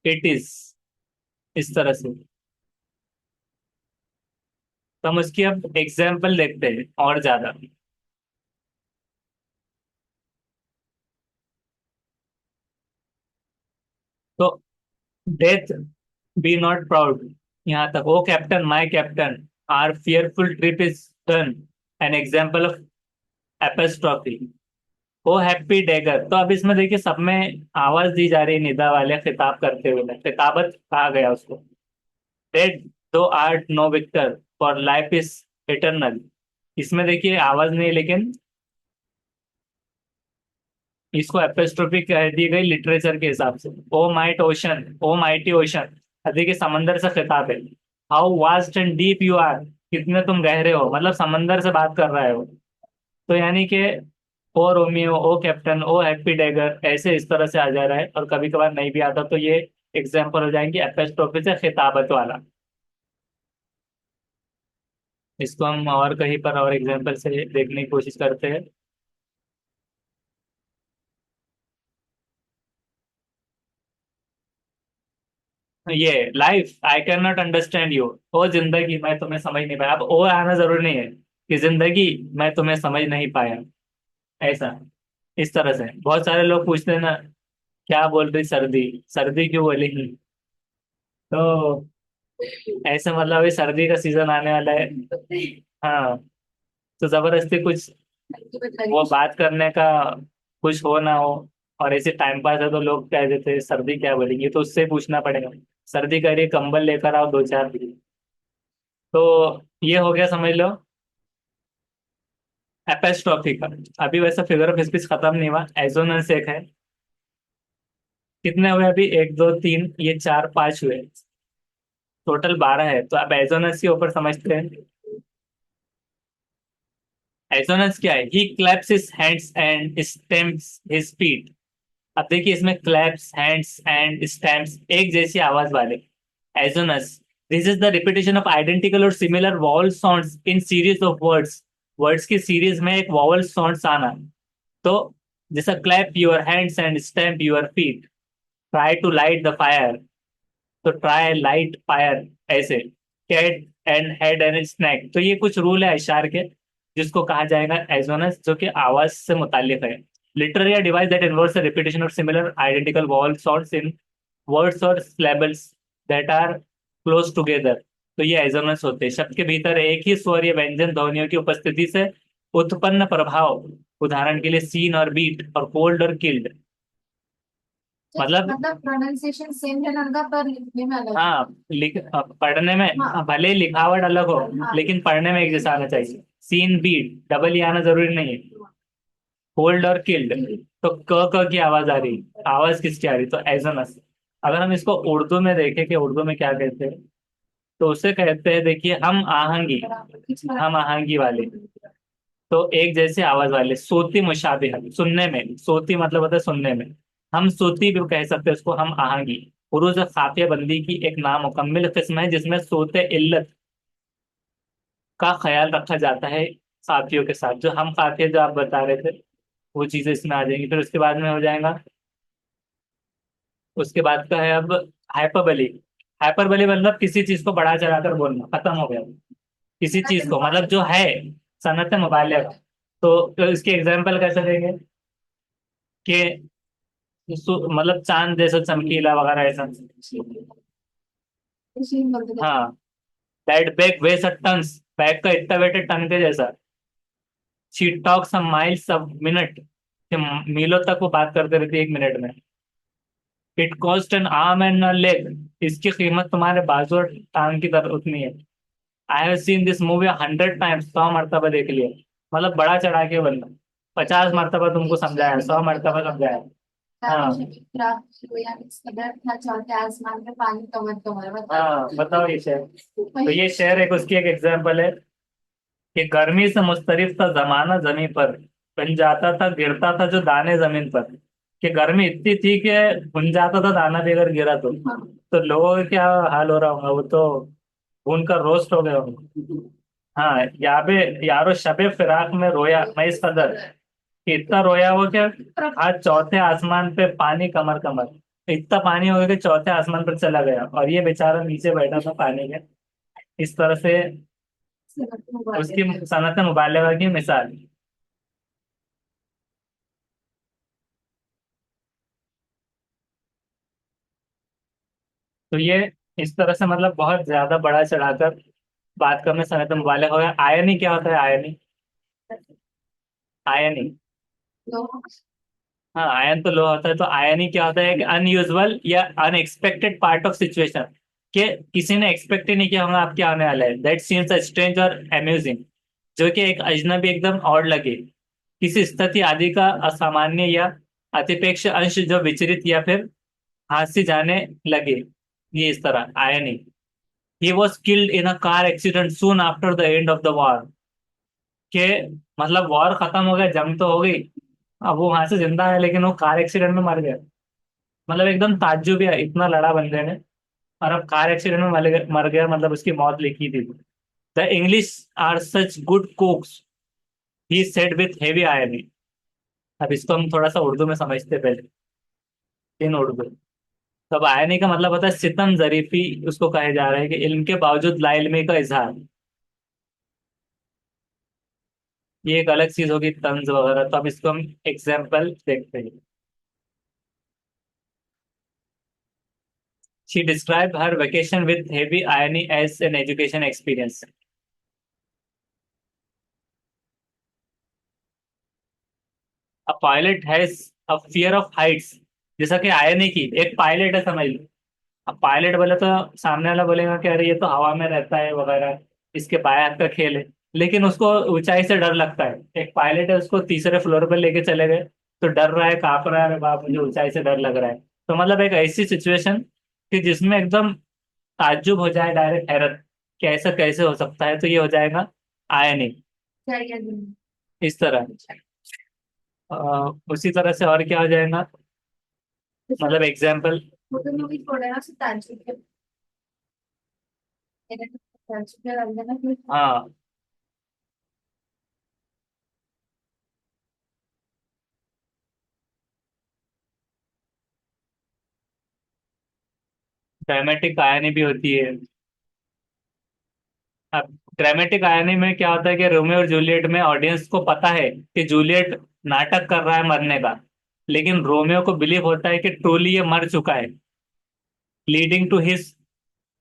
इट इज, इस तरह से। तो हम उसकी अब एग्जाम्पल देखते हैं और ज्यादा। तो डेथ, बी नॉट प्राउड, यहाँ तक। O captain, my captain, our fearful trip is done, an example of apostrophe. O happy dagger. तो अब इसमें देखिए सब में आवाज दी जा रही है निदा वाले खिताब करते हुए, खिताबत कहा गया उसको। Death thou art no victor, for life is eternal. इसमें देखिए आवाज नहीं, लेकिन इसको एपिस्ट्रोफी कह दी गई लिटरेचर के हिसाब से। O might ocean, O mighty ocean, देखिए समंदर से खिताब है। How vast and deep you are, कितने तुम गहरे हो, मतलब समंदर से बात कर रहा है वो। तो यानी कि ओ रोमियो, ओ कैप्टन, ओ हैप्पी डैगर, ऐसे इस तरह से आ जा रहा है। और कभी कभार नहीं भी आता तो ये एग्जाम्पल हो जाएंगे एपिस्ट्रोफी से खिताबत वाला। इसको हम और कहीं पर और एग्जाम्पल से देखने की कोशिश करते हैं। ये life I can not understand you, ओ जिंदगी मैं तुम्हें समझ नहीं पाया। अब ओ आना जरूरी नहीं है कि जिंदगी मैं तुम्हें समझ नहीं पाया, ऐसा। इस तरह से बहुत सारे लोग पूछते हैं ना, क्या बोल रही सर्दी, सर्दी क्यों बोलेगी। तो ऐसे मतलब अभी सर्दी का सीजन आने वाला है। हाँ, तो जबरदस्ती कुछ वो बात करने का कुछ हो ना हो, और ऐसे टाइम पास है तो लोग कह देते हैं सर्दी क्या बोलेंगे, तो उससे पूछना पड़ेगा। सर्दी कह रही है कंबल लेकर आओ दो चार। तो ये हो गया समझ लो एपेस्ट्रॉफी का। अभी वैसा फिगर ऑफ स्पीच खत्म नहीं हुआ, एजोनेंस एक है। कितने हुए अभी, एक दो तीन, ये चार पांच हुए, टोटल 12 है। तो अब एजोनेंस के ऊपर समझते हैं। एजोनेंस क्या है, he claps his hands and stamps his feet. अब देखिए इसमें क्लैप्स हैंड्स एंड स्टैम्प्स एक जैसी आवाज वाले। Assonance, this is the repetition of identical और similar vowel sounds in series of words. Words की सीरीज में एक वॉवल साउंड्स आना। तो जैसा clap your hands and stamp your feet, try to light the fire, तो ट्राई लाइट फायर, ऐसे। Cat and head and snack, तो ये कुछ रूल है इशार के, जिसको कहा जाएगा एजोनस, जो कि आवाज से मुतालिक है। Literary device that involves the repetition of similar identical vowel sounds in words और syllables that are close together. तो ये एजोनेंस होते हैं, शब्द के भीतर एक ही स्वर या व्यंजन ध्वनियों की उपस्थिति से उत्पन्न प्रभाव। उदाहरण के लिए सीन और बीट और कोल्ड और किल्ड। मतलब मतलब प्रोनाउंसिएशन सेम है उनका, पर लिखने में अलग है। हाँ, पढ़ने में हाँ भले ही लिखावट अलग हो, हाँ। लेकिन पढ़ने में एक जैसा आना चाहिए। सीन बीट डबल ही आना जरूरी नहीं है। कोल्ड और किल्ड, तो क की आवाज आ रही, आवाज किसकी आ रही, तो एजोनस। अगर हम इसको उर्दू में देखें कि उर्दू में क्या कहते हैं, तो उसे कहते हैं, देखिए हम आहंगी, हम आहंगी वाले, तो एक जैसे आवाज वाले। सोती मुशाबिह, सुनने में, सोती मतलब होता है सुनने में। हम सोती भी कह सकते हैं उसको, हम आहंगी। उरूज खाफिया बंदी की एक नामुकम्मिल किस्म है जिसमें सोते इल्लत का ख्याल रखा जाता है साथियों के साथ। जो हम काफिया जो आप बता रहे थे, वो चीजें इसमें आ जाएंगी। फिर उसके बाद में हो जाएगा, उसके बाद का है अब हाइपरबली। हाइपरबली मतलब किसी चीज को बढ़ा चढ़ाकर बोलना, खत्म हो गया। किसी चीज को मतलब जो है, सनत मुबालग। तो इसके एग्जाम्पल कैसे देंगे कि मतलब चांद जैसा चमकीला वगैरह ऐसा। हाँ, दैट बैग वेस अ टन्स, बैग का इतना वेट है टन के जैसा। She talks a miles a minute, मीलों तक वो बात करते रहती है एक मिनट में। It cost N arm and a leg, इसकी कीमत तुम्हारे बाजू और टांग की तरह उतनी है। I have seen this movie 100 times, 100 मरतबा देख लिया। मतलब बड़ा चढ़ा के बंदा 50 मरतबा तुमको समझाया, 100 मरतबा समझाया। हाँ था चौथे आसमान में पानी कमर कमर, मतलब हाँ, बताओ ये शेर। तो ये शेर एक उसकी एक एग्जाम्पल है कि गर्मी से मुस्तरिफ था जमाना जमीन पर, बन जाता था गिरता था जो दाने जमीन पर। कि गर्मी इतनी थी कि बुन जाता था दाना भी अगर गिरा तो लोगों का क्या हाल हो रहा होगा, वो तो उनका रोस्ट हो गया होगा। हाँ, याबे यारो शबे फिराक में रोया मैं इस कदर, कि इतना रोया वो क्या, आज चौथे आसमान पे पानी कमर कमर। इतना पानी हो गया कि चौथे आसमान पर चला गया, और ये बेचारा नीचे बैठा था पानी में। इस तरह से उसकी सनत मुबालगा की मिसाल। तो ये इस तरह से मतलब बहुत ज्यादा बड़ा चढ़ाकर बात करने सनत मुबालगा हो गया। आयनी क्या होता है, आयनी, आयनी। हाँ, आयन तो लो होता है, तो आयन ही क्या होता है, कि अनयूजुअल या अनएक्सपेक्टेड पार्ट ऑफ सिचुएशन। कि किसी ने एक्सपेक्ट ही नहीं किया होगा आप क्या आने वाला है, दैट सीन्स स्ट्रेंज और अम्यूजिंग, जो कि एक अजनबी एकदम और लगे। किसी स्थिति आदि का असामान्य या अतिपेक्ष अंश जो विचरित या फिर हास्य जाने लगे। ये इस तरह irony. He was killed in a car accident soon after the end of the war, के मतलब वॉर खत्म हो गया, जंग तो हो गई, अब वो वहां से जिंदा है लेकिन वो कार एक्सीडेंट में मर गया। मतलब एकदम ताज्जुब है, इतना लड़ा बंदे ने, और अब कार एक्सीडेंट में मर गया, मतलब उसकी मौत लिखी थी। The English are such good cooks, he said with heavy irony. अब इसको हम थोड़ा सा उर्दू में समझते हैं पहले, इन उर्दू। तब आयरनी का मतलब होता है सितम जरीफी, उसको कहे जा रहा है कि इल्म के बावजूद लाइल्मी का इजहार। ये एक अलग चीज होगी, तंज वगैरह। तो अब इसको हम एग्जाम्पल देखते हैं। She describe her vacation with heavy irony as an education experience. A pilot has a fear of heights. जैसा कि आयरनी की एक पायलट है, समझ लो। अब पायलट बोले तो सामने वाला बोलेगा कि अरे ये तो हवा में रहता है वगैरह, इसके बाएं हाथ का खेल है। लेकिन उसको ऊंचाई से डर लगता है। एक पायलट है, उसको तीसरे फ्लोर पर लेके चले गए, तो डर रहा है, कांप रहा है, अरे बाप मुझे ऊंचाई से डर लग रहा है। तो मतलब एक ऐसी सिचुएशन कि जिसमें एकदम ताज्जुब हो जाए, डायरेक्ट हैरत, कि ऐसा कैसे हो सकता है, तो ये हो जाएगा आयनिक। क्या क्या दिन। इस तरह अ, उसी तरह से और क्या हो जाएगा, मतलब एग्जाम्पल। वो तो मूवी छोड़े ना, उससे ताज्जुब के ताज्जुब के लग जाना फिर। हाँ, ड्रामेटिक कहानी भी होती है। अब ड्रामेटिक आयरनी में क्या होता है कि रोमियो और जूलियट में ऑडियंस को पता है कि जूलियट नाटक कर रहा है मरने का, लेकिन रोमियो को बिलीव होता है कि ट्रूली ये मर चुका है, leading to his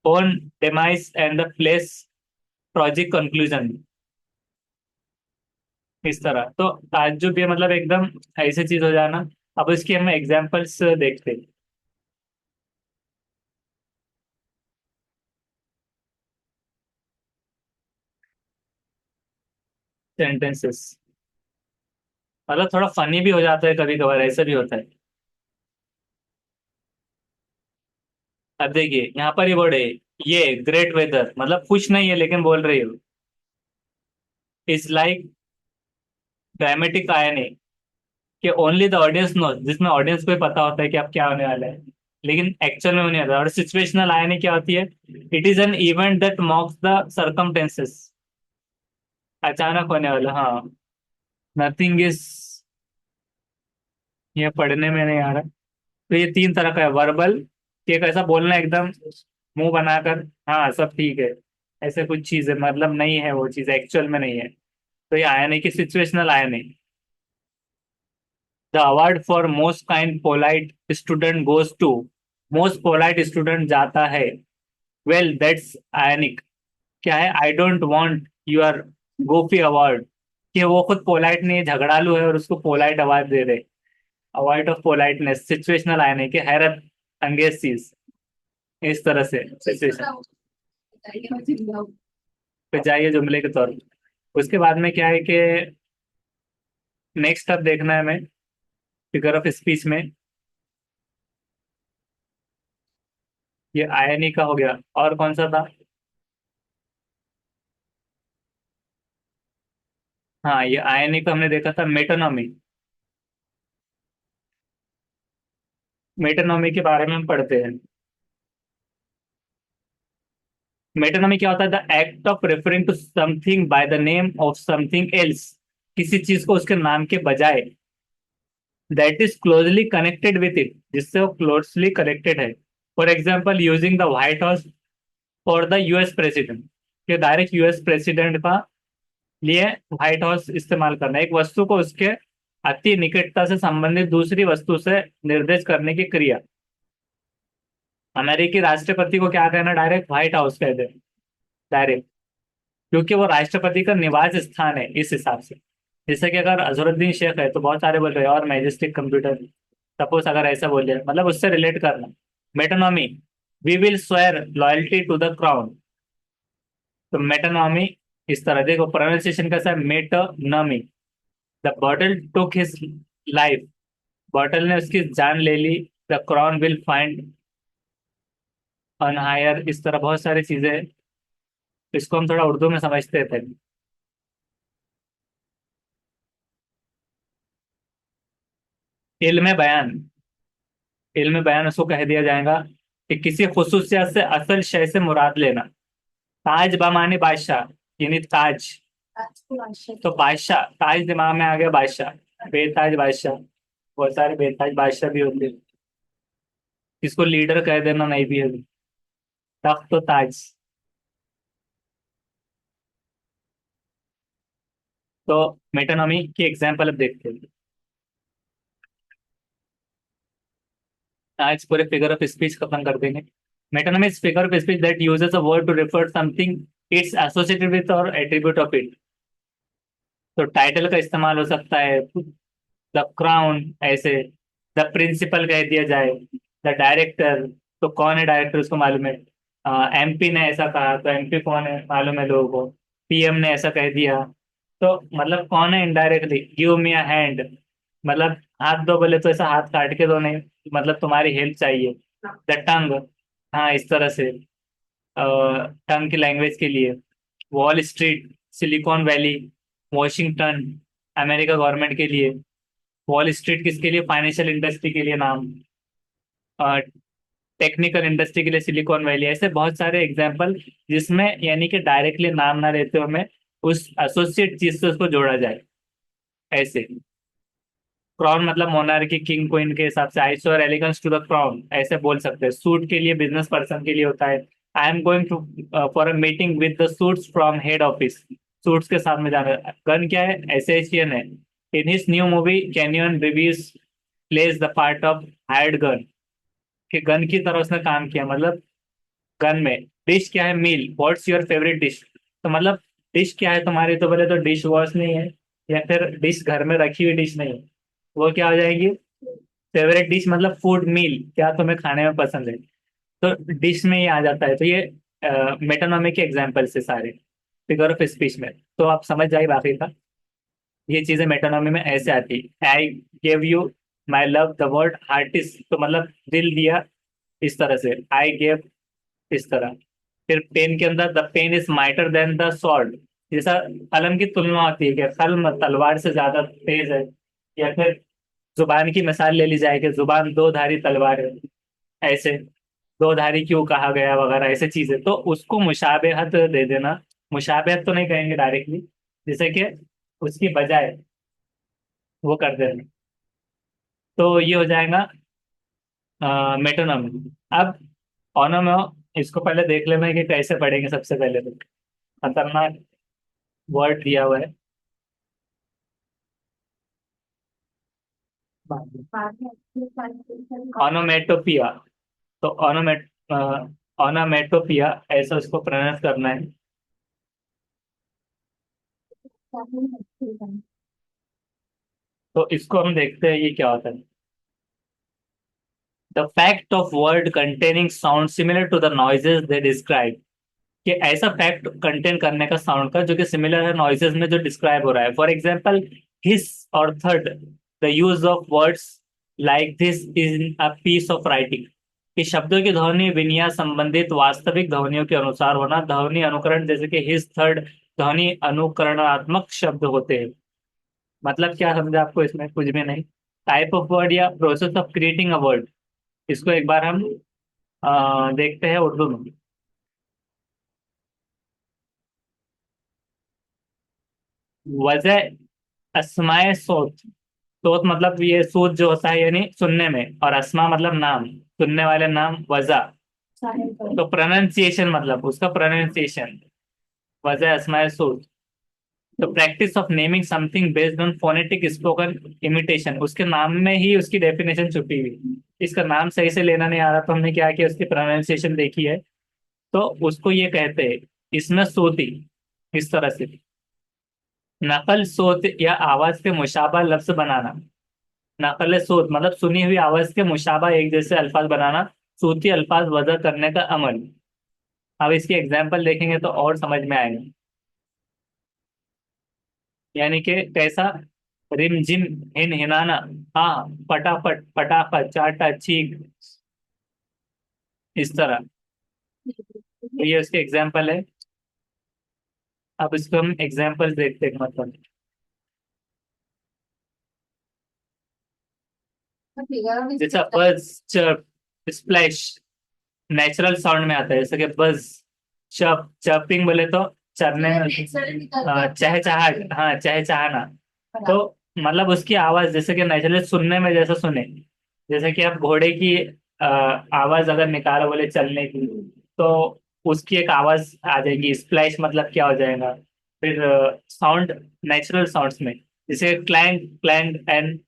own demise and the place tragic conclusion. इस तरह तो ताज्जुब ये मतलब एकदम ऐसी चीज हो जाना। अब इसकी हम एग्जांपल्स देखते हैं, सेंटेंसेस। मतलब थोड़ा फनी भी हो जाता है कभी कभार, ऐसा भी होता है। अब देखिए यहाँ पर ये वर्ड है, ये ग्रेट वेदर, मतलब कुछ नहीं है लेकिन बोल रही हो। इज लाइक ड्रामेटिक आयरनी, कि ओनली द ऑडियंस नो, जिसमें ऑडियंस को ही पता होता है कि अब क्या होने वाला है, लेकिन एक्चुअल में होने वाला है। और सिचुएशनल आयरनी क्या होती है, it is an event that मॉक्स the circumstances. अचानक होने वाला, हाँ। नथिंग इज, ये पढ़ने में नहीं आ रहा। तो ये तीन तरह का है वर्बल, कि एक ऐसा बोलना एकदम मुंह बनाकर, हाँ सब ठीक है, ऐसे कुछ चीज है, मतलब नहीं है वो चीज, एक्चुअल में नहीं है। तो ये आया नहीं कि सिचुएशनल आया नहीं। The award for most kind polite student goes to, most polite student जाता है। वेल दैट्स आयनिक, क्या है, I don't want your goofy award, कि वो खुद पोलाइट नहीं है, झगड़ालू है, और उसको पोलाइट अवार्ड दे रहे। अवार्ड ऑफ पोलाइटनेस, सिचुएशनल आयनिक, कि हैरत अंगेज चीज। इस तरह से सिचुएशन बताइए मुझे बताओ। पे जाइए जुमले के तौर पे। उसके बाद में क्या है कि नेक्स्ट अब देखना है हमें फिगर ऑफ स्पीच में। ये आयनी का हो गया, और कौन सा था। हाँ, ये आयनी का हमने देखा था, मेटोनॉमी। मेटोनॉमी के बारे में हम पढ़ते हैं। मेटोनॉमी क्या होता है, the act of referring to something by the name of something else, किसी चीज को उसके नाम के बजाय, that is closely connected with it, जिससे वो क्लोजली कनेक्टेड है। For example using the White House for the US president, के डायरेक्ट यूएस प्रेसिडेंट का लिए व्हाइट हाउस इस्तेमाल करना, एक वस्तु को उसके अति निकटता से संबंधित दूसरी वस्तु से निर्देश करने की क्रिया। अमेरिकी राष्ट्रपति को क्या कहना, डायरेक्ट व्हाइट हाउस कहते हैं, डायरेक्ट, क्योंकि वो राष्ट्रपति का निवास स्थान है इस हिसाब से। जैसे कि अगर अजहरुद्दीन शेख है तो बहुत सारे बोल रहे हैं और मैजेस्टिक कंप्यूटर, सपोज अगर ऐसा बोलिए, मतलब उससे रिलेट करना। Metonymy, we will swear loyalty to the crown. तो मेटोनॉमी इस तरह देखो, प्रोनाउंसिएशन कैसा है, metonymy. The bottle took his life, bottle ने उसकी जान ले ली। The crown will find an hire, इस तरह बहुत सारी चीजें। इसको हम थोड़ा उर्दू में समझते थे। इल्म बयान, इल्म बयान उसको कह दिया जाएगा कि किसी खुसूसियत से असल शय से मुराद लेना। ताज बमाने बादशाह, यानी ताज। आज की भाषा तो बादशाह, ताज दिमाग में आ गया बादशाह, बेताज बादशाह। बहुत सारे बेताज बादशाह भी होते हैं। इसको लीडर कह देना नहीं भी है। तख्त तो ताज। तो मेटानॉमी की एग्जाम्पल अब देखते हैं। आज पूरे फिगर ऑफ स्पीच खत्म कर देंगे। Metonymy is figure of speech that uses a word to refer something it's associated with और एट्रीब्यूट ऑफ इट। तो टाइटल का इस्तेमाल हो सकता है, द क्राउन ऐसे, द प्रिंसिपल कह दिया जाए, द डायरेक्टर। तो कौन है डायरेक्टर उसको मालूम है। एमपी ने ऐसा कहा तो एमपी कौन है मालूम है लोगों को। पीएम ने ऐसा कह दिया। तो मतलब कौन है indirectly, give me a hand, मतलब हाथ दो, बोले तो ऐसा हाथ काट के दो नहीं, मतलब तुम्हारी हेल्प चाहिए। द टंग, हाँ इस तरह से, टंग की लैंग्वेज के लिए। Wall street, silicon valley, Washington, America government के लिए। वॉल स्ट्रीट किसके लिए, फाइनेंशियल इंडस्ट्री के लिए नाम। टेक्निकल इंडस्ट्री के लिए सिलिकॉन वैली। ऐसे बहुत सारे एग्जाम्पल जिसमें यानी कि डायरेक्टली नाम ना लेते हुए हमें उस एसोसिएट चीज से उसको जोड़ा जाए। ऐसे क्राउन मतलब मोनार्की, किंग क्वीन के हिसाब से, I swear allegiance to the crown ऐसे बोल सकते हैं। सूट के लिए बिजनेस पर्सन के लिए होता है, I am going to for a meeting with the suits from head office. Suits के साथ में जाना। गन क्या है, एसएचियन है। In his new movie Keanu Reeves plays the part of hired gun, कि गन की तरह उसने काम किया, मतलब गन में। डिश क्या है, मील, व्हाट्स योर फेवरेट डिश। तो मतलब डिश क्या है तुम्हारी, तो बोले तो डिश वॉश नहीं है, या फिर डिश घर में रखी हुई डिश नहीं है, वो क्या हो जाएगी, फेवरेट डिश, मतलब फूड मील, क्या तुम्हें खाने में पसंद है। तो डिश में ही आ जाता है। तो ये मेटानॉमी के एग्जाम्पल से सारे फिगर ऑफ स्पीच में। तो आप समझ जाइए बाकी का। ये चीजें मेटानॉमी में ऐसे आती है। I gave you my love, the word artist, तो मतलब दिल दिया, इस तरह से आई गेव, इस तरह। फिर पेन के अंदर, the pen is mightier than the sword, जैसा कलम की तुलना होती है कि कलम तलवार से ज्यादा तेज है। या फिर जुबान की मिसाल ले ली जाए कि जुबान दो धारी तलवार है, ऐसे दो धारी क्यों कहा गया वगैरह ऐसे चीजें। तो उसको मुशाबहत दे देना। मुशाबहत तो नहीं कहेंगे डायरेक्टली, जैसे कि उसकी बजाय वो कर देना। तो ये हो जाएगा मेटोनमी। अब ऑनोमो, इसको पहले देख लेना है कि कैसे पढ़ेंगे। सबसे पहले तो खतरनाक वर्ड दिया हुआ है। बाद में अच्छी क्वालिफिकेशन ऑनोमेटोपिया। तो ऑनोमेटोपिया ऐसा उसको प्रोनाउंस करना है। काफी अच्छी है। तो इसको हम देखते हैं ये क्या होता है। The fact of word containing sound similar to the noises they describe, कि ऐसा फैक्ट कंटेन करने का साउंड का जो कि सिमिलर है नॉइजेज में जो डिस्क्राइब हो रहा है। फॉर एग्जाम्पल, हिस और थर्ड, the use of words like this in a piece of writing, कि शब्दों की ध्वनि विन्यास संबंधित वास्तविक ध्वनियों के अनुसार होना। ध्वनि अनुकरण, जैसे कि हिस थर्ड, ध्वनि अनुकरणात्मक शब्द होते हैं। मतलब क्या समझा आपको इसमें, कुछ भी नहीं। टाइप ऑफ वर्ड या process of creating a word, इसको एक बार हम देखते हैं उर्दू में। वजह अस्माए सोत। सोत मतलब ये सूत जो होता है यानी सुनने में, और अस्मा मतलब नाम, सुनने वाले नाम। वजह साहिल को तो प्रोनाउंसिएशन, मतलब उसका प्रोनाउंसिएशन। वजह अस्माए सूत। तो practice of naming something based on phonetic spoken imitation, उसके नाम में ही उसकी डेफिनेशन छुपी हुई। इसका नाम सही से लेना नहीं आ रहा तो हमने क्या किया, उसकी प्रोनाउंसिएशन देखी है। तो उसको ये कहते हैं, इसमें सोती, इस तरह से। नकल सोत या आवाज के मुशाबा लफ्ज बनाना। नकल सोत मतलब सुनी हुई आवाज के मुशाबा एक जैसे अल्फाज बनाना। सूती अल्फाज वजह करने का अमल। अब इसकी एग्जाम्पल देखेंगे तो और समझ में आएगा। यानी कि कैसा, रिम जिम, हिन हिनाना, हाँ फटाफट फटाफट, चाटा चीख, इस तरह। तो ये उसके एग्जाम्पल है। अब इसको हम एग्जाम्पल देखते हैं, मतलब तो फिगर ऑफ जैसा स्पीच। बज, चर्प, स्प्लैश नेचुरल साउंड में आता है, जैसे कि बज, चप, चर्पिंग बोले तो चरने में, नेचुरल निकलते हैं अपने चहचहाट, हाँ चहचहाना। तो बराबर। मतलब उसकी आवाज जैसे कि नेचुरली सुनने में जैसे सुने, जैसे कि आप घोड़े की आवाज अगर निकालो बोले चलने की, तो उसकी एक आवाज आ जाएगी। स्प्लैश मतलब क्या हो जाएगा, फिर साउंड, नेचुरल साउंड्स में जैसे क्लैंग, क्लैंग एंड,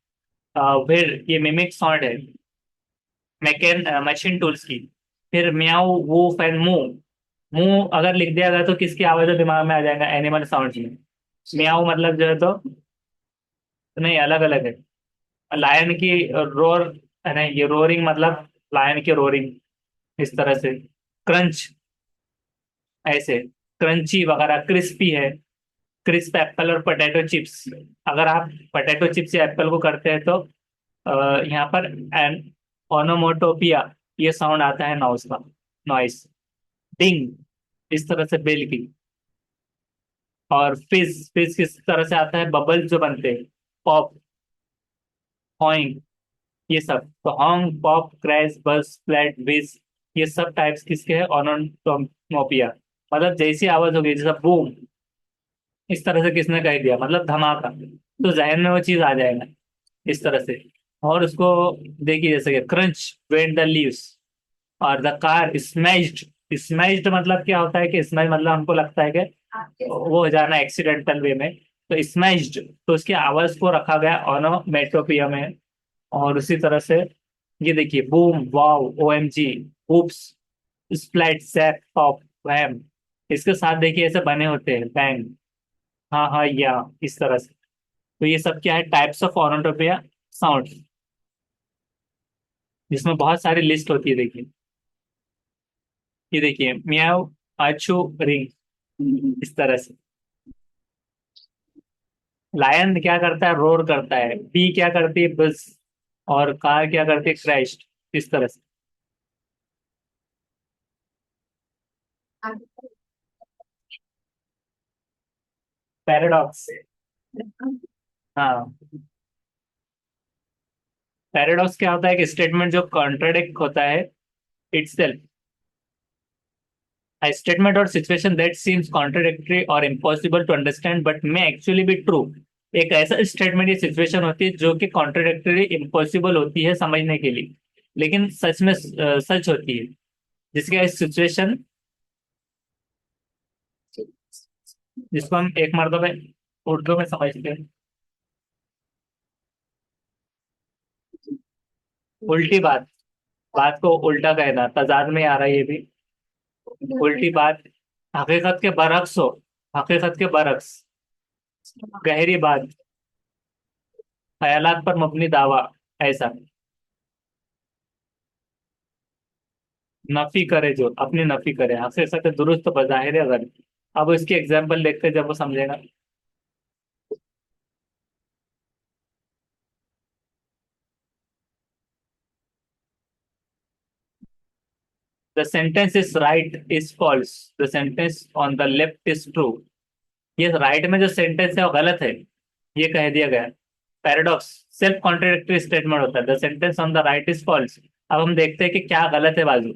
फिर ये मिमिक साउंड है मशीन टूल्स की। फिर म्याऊ, वूफ एंड मू, मू अगर लिख दिया गया तो किसकी आवाज है दिमाग में आ जाएगा, एनिमल साउंड में। म्याऊ मतलब जो है तो नहीं, अलग अलग है। लायन की रोर, नहीं ये रोरिंग मतलब लायन की रोरिंग, इस तरह से। क्रंच, ऐसे क्रंची वगैरह। क्रिस्पी है, क्रिस्प एप्पल और पोटैटो चिप्स। अगर आप पोटैटो चिप्स या एप्पल को करते हैं तो यहाँ पर एन ओनोमोटोपिया, ये साउंड आता है नॉइस का, नॉइस। डिंग, इस तरह से बेल की। और फिज, फिज किस तरह से आता है, बबल जो बनते हैं। पॉप, हॉइंग, ये सब तो हॉन्ग, पॉप, क्रैश, बस, फ्लैट, विज, ये सब टाइप्स किसके हैं, ओनोटोमोपिया। मतलब जैसी आवाज होगी, जैसा बूम, इस तरह से किसने कह दिया मतलब धमाका, तो जहन में वो चीज आ जाएगा इस तरह से। और उसको देखिए, जैसे कि क्रंच वेन द लीव्स, और द कार स्मैश्ड। स्मैश्ड मतलब क्या होता है कि स्मैश मतलब हमको लगता है कि आपके वो हो जाना एक्सीडेंटल वे में, तो स्मैश्ड, तो उसकी आवाज को रखा गया ओनोमेटोपिया में। और उसी तरह से ये देखिए, बूम, वाव, ओ एम जी, उप्स, स्प्लैट, जैप, पॉप, वैम, इसके साथ देखिए ऐसे बने होते हैं बैंग, हाँ हाँ या, इस तरह से। तो ये सब क्या है, टाइप्स ऑफ ओनोटोपिया साउंड, जिसमें बहुत सारी लिस्ट होती है। देखिए, ये देखिए मियाओ, आचू, रिंग, इस तरह से। लायन क्या करता है, रोर करता है। बी क्या करती है, बस। और कार क्या करती है, क्रैश, इस तरह से। पैराडॉक्स, हाँ। पैराडॉक्स क्या होता है कि स्टेटमेंट जो कॉन्ट्राडिक्ट होता है itself, a statement or situation that seems contradictory or impossible to understand but may actually be true। एक ऐसा स्टेटमेंट या सिचुएशन होती है जो कि कॉन्ट्राडिक्टरी, इम्पॉसिबल होती है समझने के लिए, लेकिन सच में सच होती है, जिसके सिचुएशन, जिसको हम एक मर्तबा उर्दू में समझते हैं। उल्टी बात, बात को उल्टा कहना, तजाद में आ रहा है ये भी। उल्टी बात, हकीकत के बरक्स हो, हकीकत के बरक्स। गहरी बात, ख्यालात पर मबनी दावा, ऐसा। नफी करे, जो अपनी नफी करे, हकीकत दुरुस्त बज़ाहिर गलत। अब इसकी एग्जाम्पल देखते हैं, जब वो समझेगा। The sentence is right is false, the sentence on the left is true. ये राइट में जो सेंटेंस है वो गलत है, ये कह दिया गया। पैराडॉक्स, सेल्फ कॉन्ट्राडिक्टरी स्टेटमेंट होता है। The sentence on the right is false. अब हम देखते हैं कि क्या गलत है बाजू,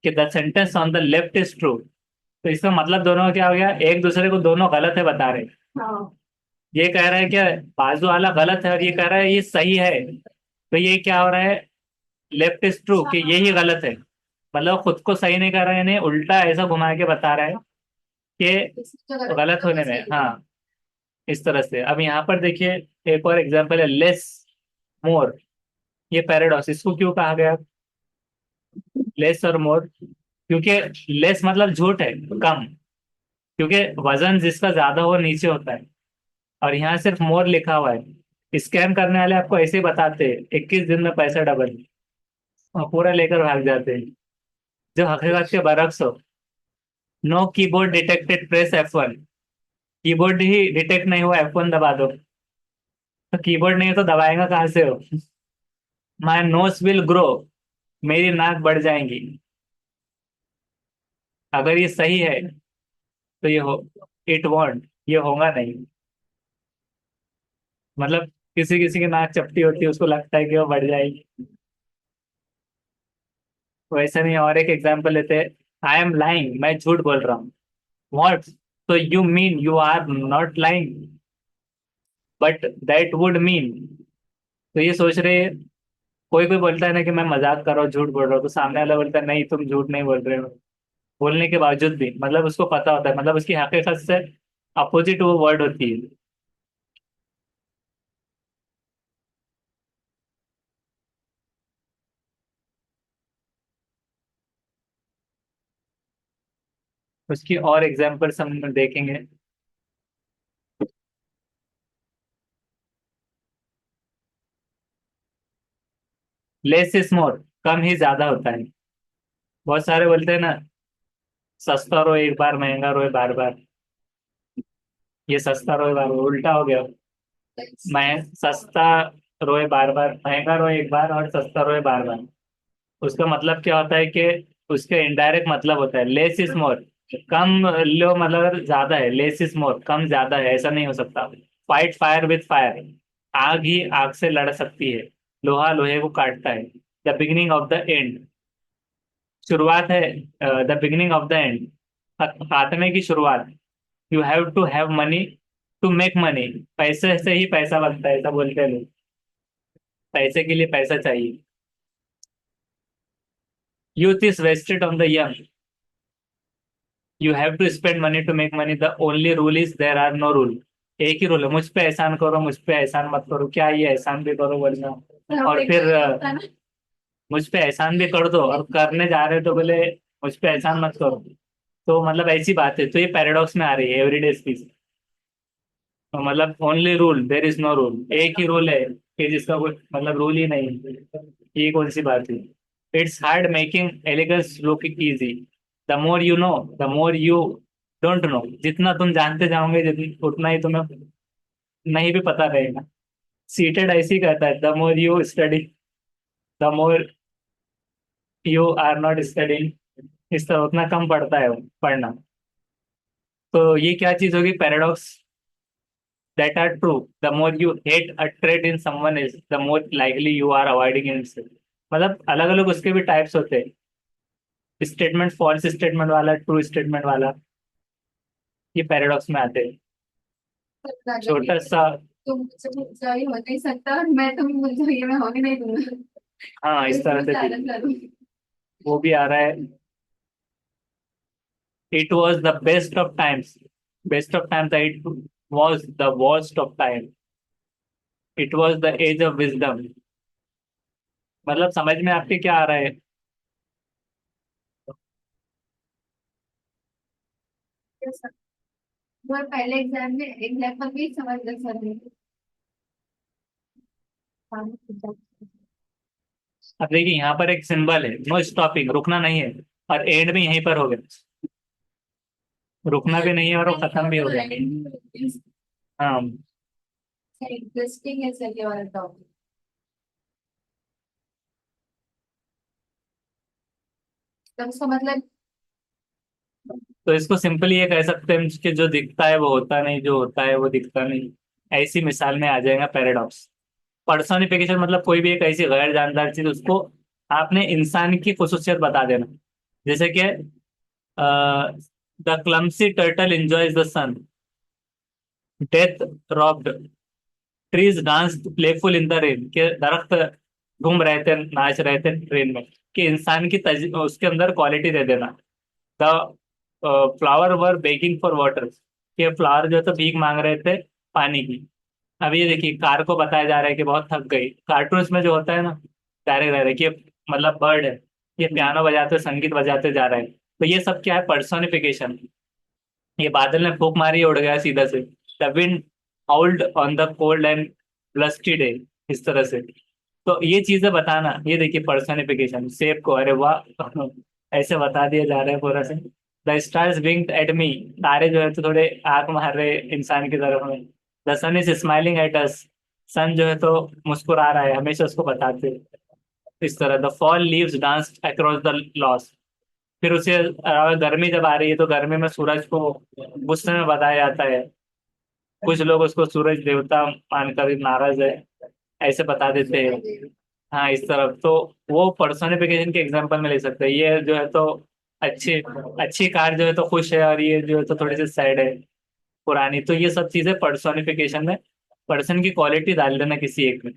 कि the sentence on the left is true. तो इसका मतलब दोनों का क्या हो गया, एक दूसरे को दोनों गलत है बता रहे हैं। हाँ। ये कह रहा है कि बाजू वाला गलत है और ये कह रहा है ये सही है, तो ये क्या हो रहा है, लेफ्ट इज ट्रू, कि यही गलत है। मतलब खुद को सही नहीं कर रहा है, यानी उल्टा ऐसा घुमा के बता रहा है कि किसी की गलत गलत तो होने में, सही है। हाँ, इस तरह से। अब यहाँ पर देखिए, एक और एग्जांपल है, लेस, मोर। ये पैराडॉक्स, इसको क्यों कहा गया लेस और मोर, क्योंकि लेस मतलब झूठ है, कम, क्योंकि वजन जिसका ज्यादा हो नीचे होता है। और यहाँ सिर्फ मोर लिखा हुआ है। स्कैम करने वाले आपको ऐसे ही बताते हैं 21 दिन में पैसा डबल, और पूरा लेकर भाग जाते हैं, जो हकीकत के बरक्स हो। No keyboard detected, press F1। Keyboard ही डिटेक्ट नहीं हुआ, F1 दबा दो। तो कीबोर्ड नहीं है तो दबाएगा कहाँ से हो। माई नोज विल ग्रो, मेरी नाक बढ़ जाएंगी। अगर ये सही है तो ये हो, इट वॉन्ट, ये होगा नहीं। मतलब किसी किसी की नाक चपटी होती है, उसको लगता है कि वो बढ़ जाएगी। वैसा नहीं है। और एक एग्जांपल लेते हैं। आई एम लाइंग, मैं झूठ बोल रहा हूँ। व्हाट, तो you mean you are not lying, but that would mean. तो ये सोच रहे हैं, कोई कोई बोलता है ना कि मैं मजाक कर रहा हूँ, झूठ बोल रहा हूँ, तो सामने वाला बोलता है नहीं तुम झूठ नहीं बोल रहे हो। बोलने के बावजूद भी मतलब उसको पता होता है, मतलब उसकी हकीकत से अपोजिट वो वर्ड होती है। उसकी और एग्जाम्पल्स हम देखेंगे। लेस इज मोर, कम ही ज्यादा होता है। बहुत सारे बोलते हैं ना, सस्ता रो एक बार, महंगा रोए बार बार। ये सस्ता रोए बार बार उल्टा हो गया। मैं सस्ता रोए बार बार, महंगा रोए एक बार, और सस्ता रोए बार बार। उसका मतलब क्या होता है कि उसका इनडायरेक्ट मतलब होता है लेस इज मोर। कम लो मतलब अगर ज्यादा है, लेस इज मोर कम ज्यादा है, ऐसा नहीं हो सकता। फाइट फायर विथ फायर, आग ही आग से लड़ सकती है, लोहा लोहे को काटता है। The beginning of the end, शुरुआत है, the beginning of the end, खात्मे की शुरुआत। You have to have money to make money, पैसे से ही पैसा बनता है, ऐसा बोलते हैं लोग। पैसे के लिए पैसा चाहिए। Youth is wasted on the young, you have to spend money to make money, the only rule is there are no rule. एक ही रूल है, मुझ पे एहसान करो, मुझ पे एहसान मत करो। क्या ये एहसान भी करो बोलना, और फिर मुझ पे एहसान भी कर दो, और करने जा रहे हो तो बोले मुझ पे एहसान मत करो। तो मतलब ऐसी बात है, तो ये पैराडॉक्स में आ रही है एवरीडे स्पीच। तो मतलब only rule there is no rule, एक ही रूल है कि जिसका कोई मतलब रूल ही नहीं है। ये कौन सी बात है। It's hard making elegance look easy, the more you know the more you don't know. जितना तुम जानते जाओगे उतना ही तुम्हें नहीं भी पता रहेगा। सीटेड ऐसी कहता है, the more you study the more you are not studying. इस तरह उतना कम पड़ता है वो पढ़ना। तो ये क्या चीज होगी, paradox that are true. The more you hate a trait in someone else, the more likely you are avoiding it. मतलब अलग अलग उसके भी टाइप्स होते हैं। स्टेटमेंट, फॉल्स स्टेटमेंट वाला, ट्रू स्टेटमेंट वाला, ये पैराडॉक्स में आते हैं। छोटा सा, तुम मुझसे मुझे हो नहीं सकता, और मैं तुम मुझे ये मैं होने नहीं दूंगा। हाँ इस तरह इसमें से भी सारा करूँ। वो भी आ रहा है। It was the best of times, best of times, it was the worst of time, it was the age of wisdom. मतलब समझ में आपके क्या आ रहा है। वो पहले एग्जाम में एग्जाम्पल भी समझ लग सकते हैं। अब देखिए यहाँ पर एक सिंबल है, नो स्टॉपिंग, रुकना नहीं है, और एंड भी यहीं पर हो गया। रुकना भी नहीं है और वो खत्म भी हो गया। हाँ। इंटरेस्टिंग है सर ये वाला टॉपिक। तो उसका मतलब तो इसको सिंपली ये कह सकते हैं कि जो दिखता है वो होता नहीं, जो होता है वो दिखता नहीं। ऐसी मिसाल में आ जाएगा पैराडॉक्स। पर्सोनिफिकेशन मतलब कोई भी एक ऐसी गैर जानदार चीज, उसको आपने इंसान की खुसूसियत बता देना। जैसे कि the clumsy turtle enjoys the sun, death robbed, trees dance playful in the rain, के दरख्त घूम रहे थे, नाच रहे थे रेन में। कि इंसान की उसके अंदर क्वालिटी दे देना। The flower were begging for water, के फ्लावर जो है तो भीख मांग रहे थे पानी की। अब ये देखिए, कार को बताया जा रहा है कि बहुत थक गई। कार्टून्स में जो होता है ना, डायरेक्ट डायरेक्ट कि मतलब बर्ड है, ये पियानो बजाते संगीत बजाते जा रहा है। तो ये सब क्या है, पर्सोनिफिकेशन। ये बादल ने फूंक मारी, उड़ गया सीधा से। The wind howled on the cold and blustery day, इस तरह से। तो ये चीजें बताना, ये देखिए पर्सनिफिकेशन। सेब को, अरे वाह ऐसे बता दिया जा रहा है पूरा से। द स्टार्स विंक्ड एट मी, तारे जो है तो थोड़े आंख मार रहे इंसान की तरफ में। The sun is smiling at us, sun जो है तो मुस्कुरा रहा है, हमेशा उसको बताते हैं। इस तरह the fall leaves dance across the loss. फिर उसे गर्मी जब आ रही है तो गर्मी में सूरज को गुस्से में बताया जाता है। कुछ लोग उसको सूरज देवता मानकर नाराज है, ऐसे बता देते हैं। हाँ, इस तरफ तो वो पर्सोनिफिकेशन के एग्जांपल में ले सकते हैं। ये जो है तो अच्छी अच्छी कार जो है तो खुश है, और ये जो है तो थोड़ी सी सैड है, पुरानी। तो ये सब चीजें पर्सोनिफिकेशन में पर्सन की क्वालिटी डाल देना किसी एक में।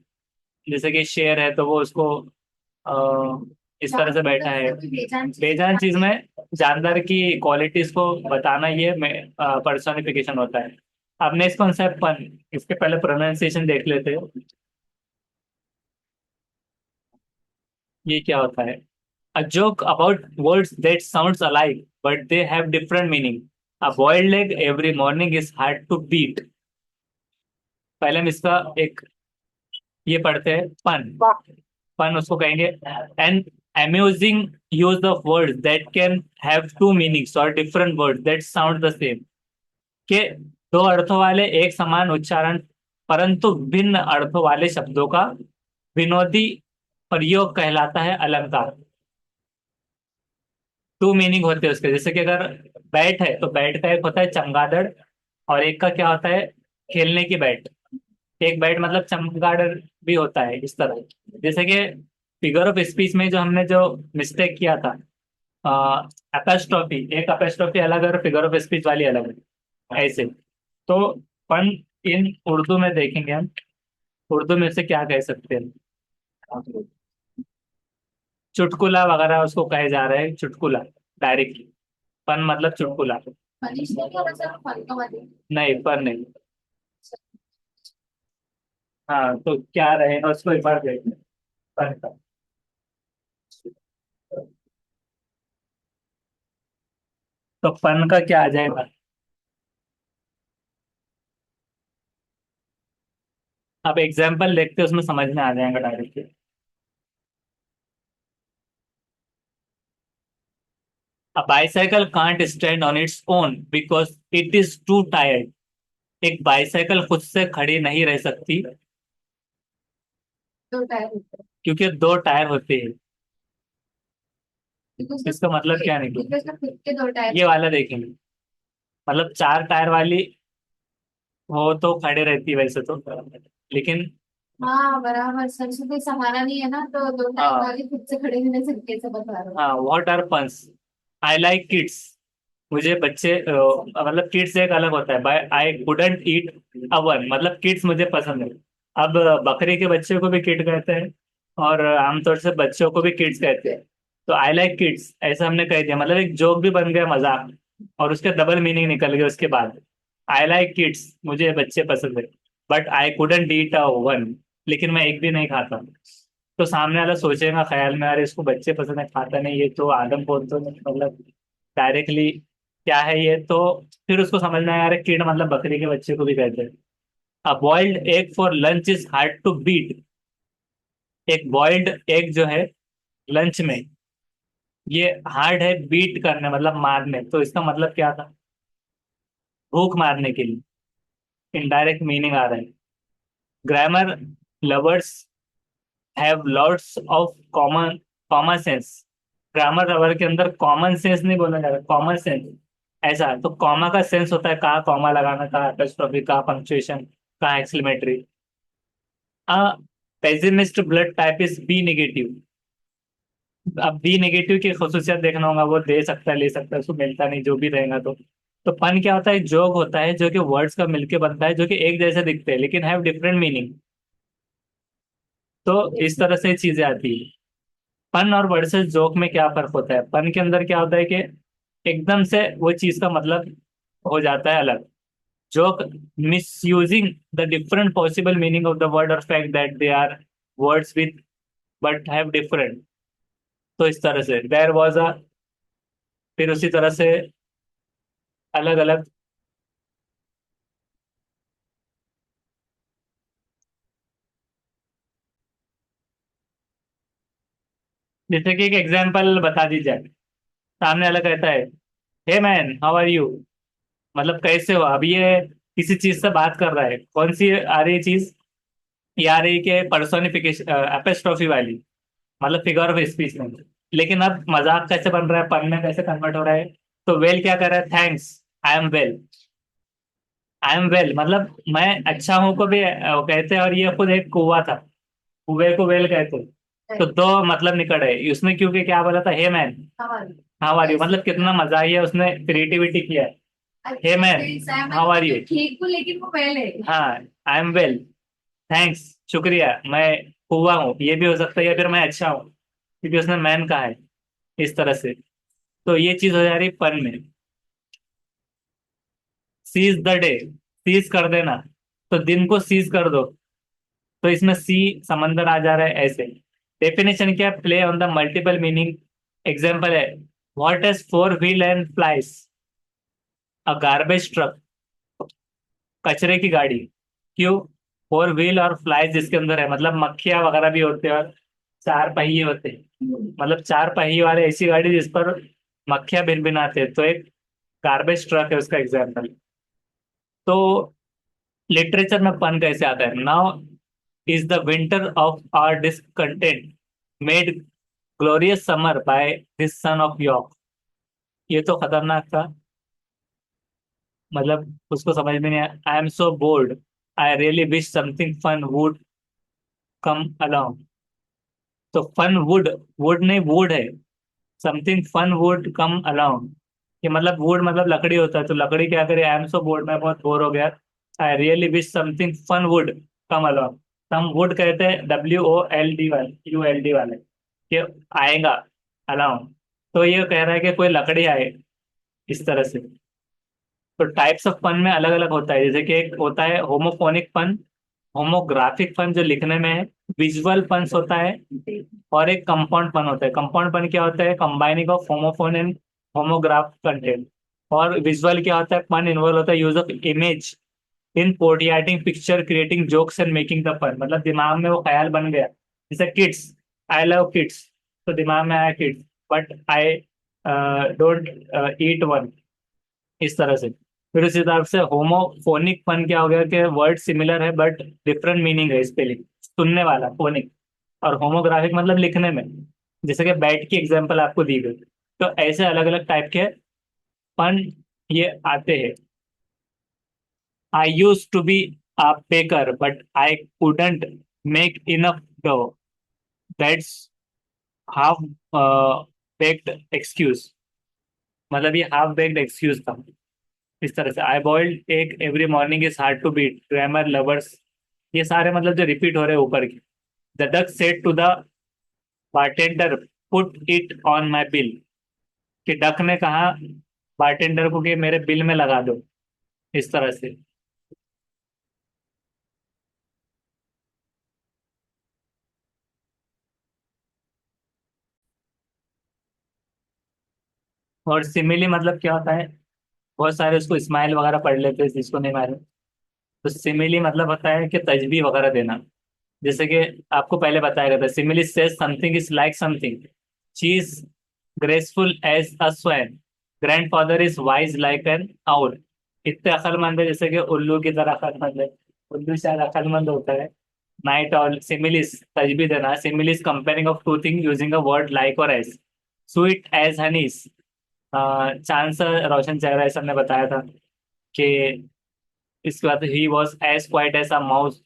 जैसे कि शेर है तो वो उसको इस तरह से बैठा है। कोई बेजान चीज बेजान चीज दिखाते हैं। में जानदार की क्वालिटीज को बताना, ये पर्सोनिफिकेशन होता है। अब नेक्स्ट कॉन्सेप्ट पन, इसके पहले प्रोनाउंसिएशन देख लेते हैं। ये क्या होता है? A joke about words that sounds alike but they have different meaning. A boiled egg every morning is hard to beat. पहले हम इसका एक ये पढ़ते हैं, पन। पन उसको कहेंगे an amusing use of words that can have two meanings और different words that sound the same. के दो अर्थों वाले एक समान उच्चारण परंतु भिन्न अर्थों वाले शब्दों का विनोदी प्रयोग कहलाता है अलंकार। टू मीनिंग होते हैं उसके। जैसे कि अगर बैट है तो बैट का एक होता है चमगादड़, और एक का क्या होता है, खेलने की बैट। एक बैट मतलब चमगादड़ भी होता है, इस तरह। जैसे कि फिगर ऑफ स्पीच में जो हमने जो मिस्टेक किया था, अपेस्ट्रॉफी, एक अपेस्ट्रॉफी अलग है और फिगर ऑफ स्पीच वाली अलग है, ऐसे। तो पन इन उर्दू में देखेंगे हम, उर्दू में से क्या कह सकते हैं? चुटकुला वगैरह उसको कहे जा रहे हैं, चुटकुला डायरेक्टली। पन मतलब चुटकुला। मनीष ने क्या बचा फल का वाले। नहीं, पर नहीं। हाँ, तो क्या रहेगा उसको एक बार देखते हैं। पन का, तो पन का क्या आ जाएगा? अब एग्जाम्पल देखते हैं, उसमें समझ में आ जाएगा directly. A bicycle can't stand on its own because it is to tired. एक बाइसाइकिल खुद से खड़ी नहीं रह सकती दो टायर होते हैं क्योंकि दो टायर होते हैं। क्योंकि उसका इसका मतलब क्या निकला? क्योंकि उसका खुद के दो टायर। ये वाला देखेंगे, मतलब चार टायर वाली वो तो खड़े रहती है वैसे तो, लेकिन हाँ बराबर, सर से कोई सहारा नहीं है ना, तो दो टायर हाँ, वाली खुद से खड़े नहीं रह सकते, ऐसा बता रहा हूँ। हाँ, what are puns? I like kids. मुझे बच्चे मतलब किड्स एक अलग होता है। By I couldn't eat oven, मतलब किड्स मुझे पसंद है। अब बकरी के बच्चे को भी किड कहते हैं, और आमतौर से बच्चों को भी किड्स कहते हैं। तो आई लाइक किड्स ऐसा हमने कह दिया, मतलब एक जोक भी बन गया, मजाक, और उसके डबल मीनिंग निकल गया उसके बाद। आई लाइक किड्स, मुझे बच्चे पसंद है, but I couldn't eat a one, लेकिन मैं एक भी नहीं खाता। तो सामने वाला सोचेगा ख्याल में, अरे इसको बच्चे पसंद है, खाता नहीं, ये तो आदम बोल तो नहीं, मतलब डायरेक्टली क्या है ये तो। फिर उसको समझना है, यार किड मतलब बकरी के बच्चे को भी कहते हैं। A boiled egg for lunch is hard to beat. एक बॉइल्ड एग जो है लंच में, ये हार्ड है बीट करने, मतलब मारने। तो इसका मतलब क्या था? भूख मारने के लिए इनडायरेक्ट मीनिंग आ रहा है। Grammar lovers have lots of common common sense. Grammar lover के अंदर कॉमन सेंस नहीं बोला जा रहा, कॉमन सेंस। ऐसा तो कॉमा का सेंस होता है, कहाँ कॉमा लगाना, कहाँ एपोस्ट्रोफी, कहाँ पंक्चुएशन, कहाँ exclamatory. A pessimist blood type is B negative. अब बी नेगेटिव की खसूसियत देखना होगा, वो दे सकता है ले सकता है, उसको मिलता नहीं जो भी रहेगा तो पन क्या होता है? जोक होता है जो कि वर्ड्स का मिलके बनता है, जो कि एक जैसे दिखते हैं लेकिन हैव डिफरेंट मीनिंग। तो इस तरह से चीजें आती है। पन और वर्सेस जोक में क्या फर्क होता है? पन के अंदर क्या होता है कि एकदम से वो चीज का मतलब हो जाता है अलग। Joke misusing the different possible meaning of the word और fact that they are words with but have different. तो इस तरह से देयर वाज अ, फिर उसी तरह से अलग अलग। जैसे कि एक एग्जांपल बता दी जाए, सामने वाला कहता है, hey man how are you, मतलब कैसे हो। अब ये किसी चीज से बात कर रहा है, कौन सी आ रही चीज? ये आ रही कि पर्सोनिफिकेशन, एपिस्ट्रोफी वाली, मतलब फिगर ऑफ स्पीच में। लेकिन अब मजाक कैसे बन रहा है, पढ़ में कैसे कन्वर्ट हो रहा है? तो वेल क्या कर रहा है? Thanks, I am well. I am well मतलब मैं अच्छा हूँ को भी वो कहते हैं, और ये खुद एक कुआ था, कुएं को वेल कहते हैं। तो दो मतलब निकट है उसने, क्योंकि क्या बोला था, hey man how are you, मतलब कितना मजा ही है, उसने क्रिएटिविटी किया है। Hey man how are you, ठीक हूँ लेकिन वो पहले। हाँ आई एम वेल, थैंक्स शुक्रिया, मैं हुआ हूँ, ये भी हो सकता है, या फिर मैं अच्छा हूँ, क्योंकि उसने मैन कहा है इस तरह से। तो ये चीज हो जा रही पन में। सीज द डे, सीज कर देना, तो दिन को सीज कर दो, तो इसमें सी समंदर आ जा रहा है ऐसे। डेफिनेशन क्या है, play on the multiple meaning. Example है, what has four wheel and flies, a garbage truck, कचरे की गाड़ी। क्यों, फोर व्हील और फ्लाइज जिसके अंदर है, मतलब मक्खियां वगैरह भी होते हैं, और चार पहिए होते हैं, मतलब चार पहिए वाले ऐसी गाड़ी जिस पर मक्खियां भिन भिन आते हैं, तो एक गार्बेज ट्रक है उसका एग्जाम्पल। तो लिटरेचर में पन कैसे आता है, now is the winter of our discontent made glorious summer by this sun of York. ये तो खतरनाक था, मतलब उसको समझ में नहीं आया। I am so bored, I really wish something fun would come along. तो फन वुड, वुड नहीं वुड है, something fun would come along. ये मतलब वुड मतलब लकड़ी होता है, तो लकड़ी क्या करे, आई एम सो बोर्ड, मैं बहुत बोर हो गया, I really wish something fun would come along. हम वुड कहते हैं WOLD वाले, ULD वाले, कि आएगा अलोंग। तो ये कह रहा है कि कोई लकड़ी आए इस तरह से। तो टाइप्स ऑफ फन में अलग अलग होता है, जैसे कि एक होता है होमोफोनिक फन, होमोग्राफिक फन जो लिखने में है, विजुअल फन्स होता है, और एक कंपाउंड फन होता है। कंपाउंड फन क्या होता है, combining of homophone and homograph content. और विजुअल क्या होता है, फन इन्वॉल्व होता है use of image in portraying picture, creating jokes and making the fun, मतलब दिमाग में वो ख्याल बन गया, जैसे किड्स, आई लव किड्स, तो दिमाग में आया kids, but I don't eat one, इस तरह से। फिर उस हिसाब से होमोफोनिक फन क्या हो गया कि वर्ड सिमिलर है बट डिफरेंट मीनिंग है स्पेलिंग, सुनने वाला फोनिक। और होमोग्राफिक मतलब लिखने में, जैसे कि बैट की एग्जांपल आपको दी गई। तो ऐसे अलग अलग टाइप के फन ये आते हैं। I use to be a baker but I couldn't make enough dough, that's half baked excuse, मतलब ये हाफ बेक्ड एक्सक्यूज था, इस तरह से। I boiled egg every morning is hard to beat, grammar lovers, ये सारे मतलब जो रिपीट हो रहे हैं ऊपर की। The duck said to the bartender put it on my bill, कि डक ने कहा बारटेंडर को कि मेरे बिल में लगा दो, इस तरह से। और सिमिली मतलब क्या होता है, बहुत सारे उसको स्माइल वगैरह पढ़ लेते हैं जिसको नहीं मालूम। तो सिमिली मतलब होता है कि तजबी वगैरह देना, जैसे कि आपको पहले बताया गया था, simile says something is like something, she is graceful as a swan, grandfather is wise like an owl, इतने अक्लमंद है जैसे कि उल्लू की तरह अक्लमंद है। उल्लू शायद अक्लमंद होता है। नाइट ऑल, सिमिलिस तजबी देना, similes comparing of two thing using a word like और एज, स्वीट एज हनीस, चांद सा रोशन चेहरा, ऐसा ने बताया था कि। इसके बाद ही was as quiet as a mouse,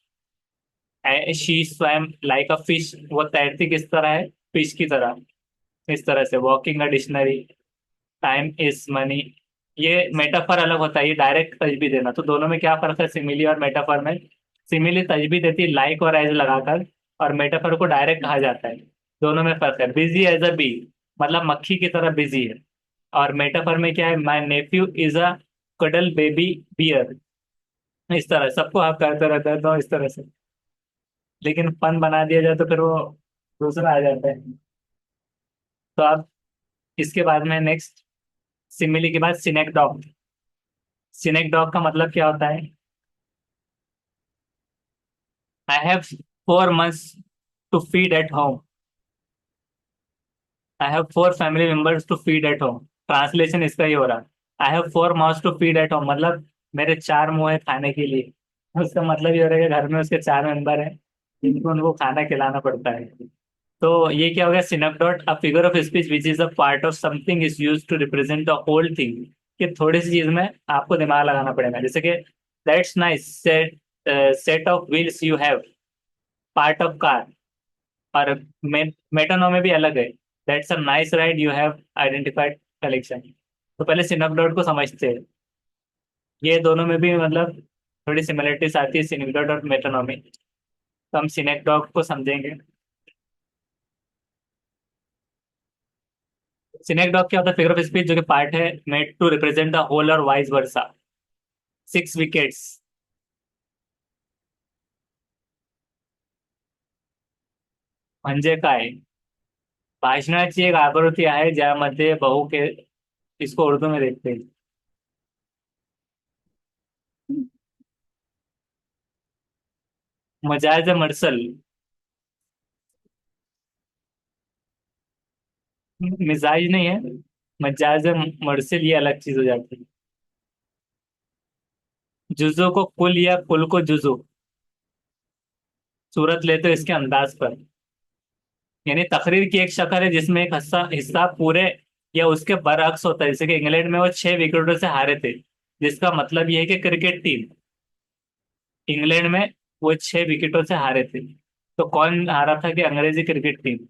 she swam like a fish, वो तैरती किस तरह है, फिश की तरह, इस तरह से। Walking a dictionary, time is money. ये मेटाफर अलग होता है, ये डायरेक्ट तजबी देना। तो दोनों में क्या फर्क है सिमिली और मेटाफर में, सिमिली तजबी देती है लाइक और एज लगाकर, और मेटाफर को डायरेक्ट कहा जाता है। दोनों में फर्क है। बिजी एज अ बी, मतलब मक्खी की तरह बिजी है। और मेटाफर में क्या है, my nephew is a cuddle baby bear, इस तरह सबको आप करते रहते हैं, तो इस तरह से। लेकिन फन बना दिया जाए तो फिर वो दूसरा आ जाता है। तो अब इसके बाद में नेक्स्ट, सिमिली के बाद सिनेक्डॉक। सिनेक्डॉक का मतलब क्या होता है, I have 4 months to feed at home, I have 4 family members to feed at home. Translation इसका ही हो रहा, I have 4 mouths to feed at home, मतलब मेरे 4 मुंह है खाने के लिए। उसका मतलब ये हो रहा है कि घर में उसके 4 मेंबर हैं जिनको उनको खाना खिलाना पड़ता है। तो ये क्या हो गया, synecdoche, a figure of speech which is a part of something is use to represent the whole thing, कि थोड़ी सी चीज में आपको दिमाग लगाना पड़ेगा। जैसे कि that's nice, set of wheels you have, part of car. और मेटानोमी भी अलग है। That's a nice ride you have identified collection. तो पहले सिनेक्डोट को समझते हैं। ये दोनों में भी मतलब थोड़ी सिमिलरिटीज आती है, सिनेक्डोट और मेटानोमी। तो हम सिनेक्डोट को समझेंगे। सिनेक्डोट क्या होता है? फिगर ऑफ स्पीच जो कि पार्ट है made to represent the whole or vice versa. 6 wickets म्हणजे काय? भाषणाची एक आवृत्ती आहे ज्यामध्ये बहु के, इसको उर्दू में देखते हैं। मजाज मर्सल, मिजाज नहीं है, मजाज मर्सल ये अलग चीज हो जाती है। जुजो को कुल या कुल को जुजो, सूरत लेते हो इसके अंदाज पर। यानी तकरीर की एक शक्ल है जिसमें एक हिस्सा हिस्सा पूरे या उसके बरअक्स होता है। जैसे कि इंग्लैंड में वो 6 विकेटों से हारे थे, जिसका मतलब ये है कि क्रिकेट टीम इंग्लैंड में वो 6 विकेटों से हारे थे। तो कौन हारा था? कि अंग्रेजी क्रिकेट टीम।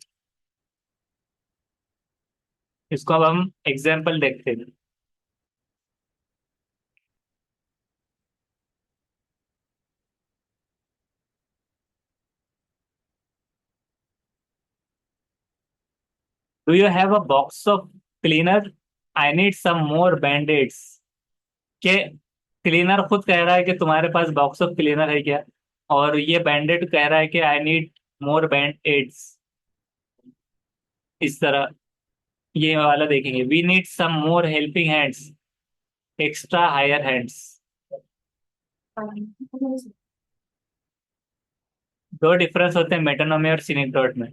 इसको अब हम एग्जाम्पल देखते हैं। Do you have a box of cleaner? I need some more bandaids. के क्लीनर खुद कह रहा है कि तुम्हारे पास बॉक्स ऑफ क्लीनर है क्या? और ये बैंडेड कह रहा है कि I need more band aids. इस तरह ये वाला देखेंगे, we need some more helping hands, extra hired hands. दो डिफरेंस होते हैं मेटानोमी और सिनेक्डोट में।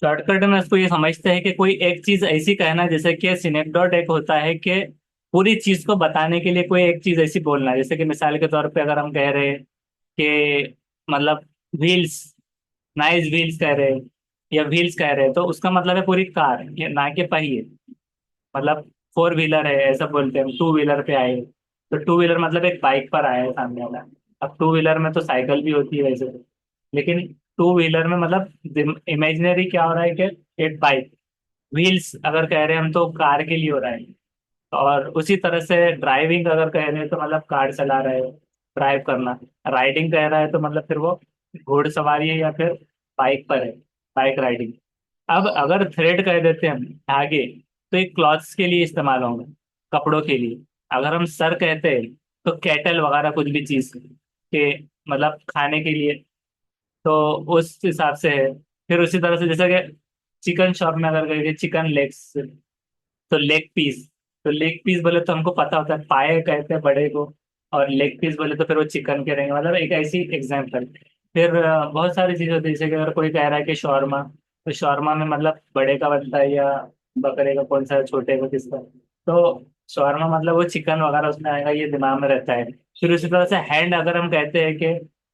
शॉर्टकट में इसको ये समझते हैं कि कोई एक चीज ऐसी कहना, जैसे कि सिनेक्डोट एक होता है कि पूरी चीज को बताने के लिए कोई एक चीज ऐसी बोलना है। जैसे कि मिसाल के तौर पे अगर हम कह रहे हैं कि मतलब व्हील्स, नाइस व्हील्स कह रहे हैं या व्हील्स कह रहे हैं, तो उसका मतलब है पूरी कार, ये ना कि पहिए। मतलब 4 व्हीलर है ऐसा बोलते हैं हम, 2 व्हीलर पे आए। तो 2 व्हीलर मतलब एक बाइक पर आया है सामने वाला। अब 2 व्हीलर में तो साइकिल भी होती है वैसे तो, लेकिन 2 व्हीलर में मतलब इमेजिनरी क्या हो रहा है कि एक बाइक। व्हील्स अगर कह रहे हैं हम तो कार के लिए हो रहा है। और उसी तरह से ड्राइविंग अगर कह रहे हैं तो मतलब कार चला रहे हो, ड्राइव करना। राइडिंग कह रहा है तो मतलब फिर वो घोड़सवारी है या फिर बाइक पर है, बाइक राइडिंग। अब अगर थ्रेड कह देते हैं हम धागे, तो ये क्लॉथ्स के लिए इस्तेमाल होंगे, कपड़ों के लिए। अगर हम सर कहते हैं तो कैटल वगैरह कुछ भी चीज के मतलब खाने के लिए। तो उस हिसाब से है। फिर उसी तरह से जैसे कि चिकन शॉप में अगर कहेंगे चिकन लेग्स, तो लेग पीस। तो लेग पीस बोले तो हमको पता होता है पाए कहते हैं बड़े को, और लेग पीस बोले तो फिर वो चिकन के रहेंगे। मतलब एक ऐसी एग्जाम्पल। फिर बहुत सारी चीजें होती है, जैसे कि अगर कोई कह रहा है कि शॉर्मा, तो शॉर्मा में मतलब बड़े का बनता है या बकरे का, कौन सा, छोटे का, किसका। तो शॉर्मा मतलब वो चिकन वगैरह उसमें आएगा, ये दिमाग में रहता है। फिर उसी तरह से हैंड अगर हम कहते हैं कि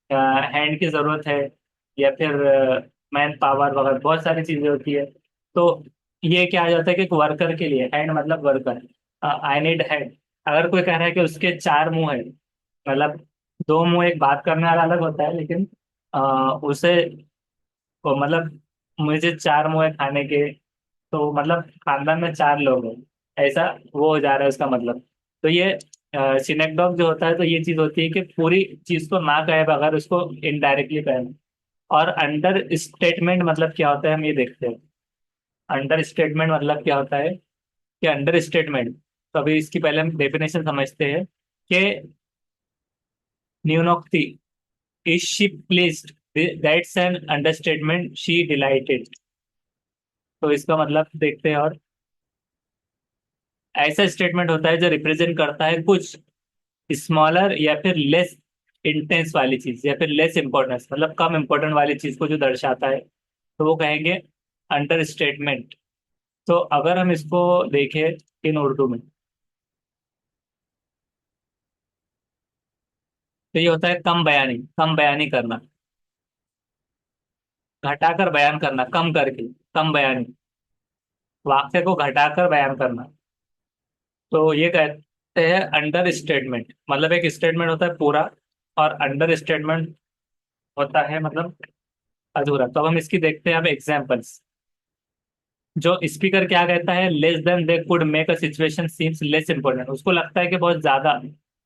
हैंड की जरूरत है, या फिर मैन पावर वगैरह बहुत सारी चीजें होती है। तो ये क्या आ जाता है कि एक वर्कर के लिए हैंड मतलब वर्कर, आई नीड हैंड। अगर कोई कह रहा है कि उसके 4 मुंह है, मतलब 2 मुंह, एक बात करने वाला अलग होता है, लेकिन उसे को मतलब मुझे 4 मुंह है खाने के, तो मतलब खानदान में 4 लोग हैं, ऐसा वो हो जा रहा है उसका मतलब। तो ये सिनेक्डॉग जो होता है, तो ये चीज होती है कि पूरी चीज को ना कहे बगैर उसको इनडायरेक्टली कहे। और अंडर स्टेटमेंट मतलब क्या होता है हम ये देखते हैं। अंडर स्टेटमेंट मतलब क्या होता है कि अंडर स्टेटमेंट, तो अभी इसकी पहले हम डेफिनेशन समझते हैं कि न्यूनोक्ति, is she pleased, that's an understatement, she delighted. तो इसका मतलब देखते हैं। और ऐसा स्टेटमेंट होता है जो रिप्रेजेंट करता है कुछ स्मॉलर या फिर लेस इंटेंस वाली चीज, या फिर लेस इंपॉर्टेंस मतलब कम इंपॉर्टेंट वाली चीज को जो दर्शाता है, तो वो कहेंगे अंडर स्टेटमेंट। तो अगर हम इसको देखें इन उर्दू में, तो ये होता है कम बयानी, कम बयानी करना। घटाकर बयान करना, कम करके, कम बयानी, वाक्य को घटाकर बयान करना। तो ये कहते हैं अंडर स्टेटमेंट। मतलब एक स्टेटमेंट होता है पूरा, और अंडर स्टेटमेंट होता है मतलब अधूरा। तो अब हम इसकी देखते हैं अब एग्जाम्पल्स। जो स्पीकर क्या कहता है, less than they could make a situation seems less important, उसको लगता है कि बहुत ज्यादा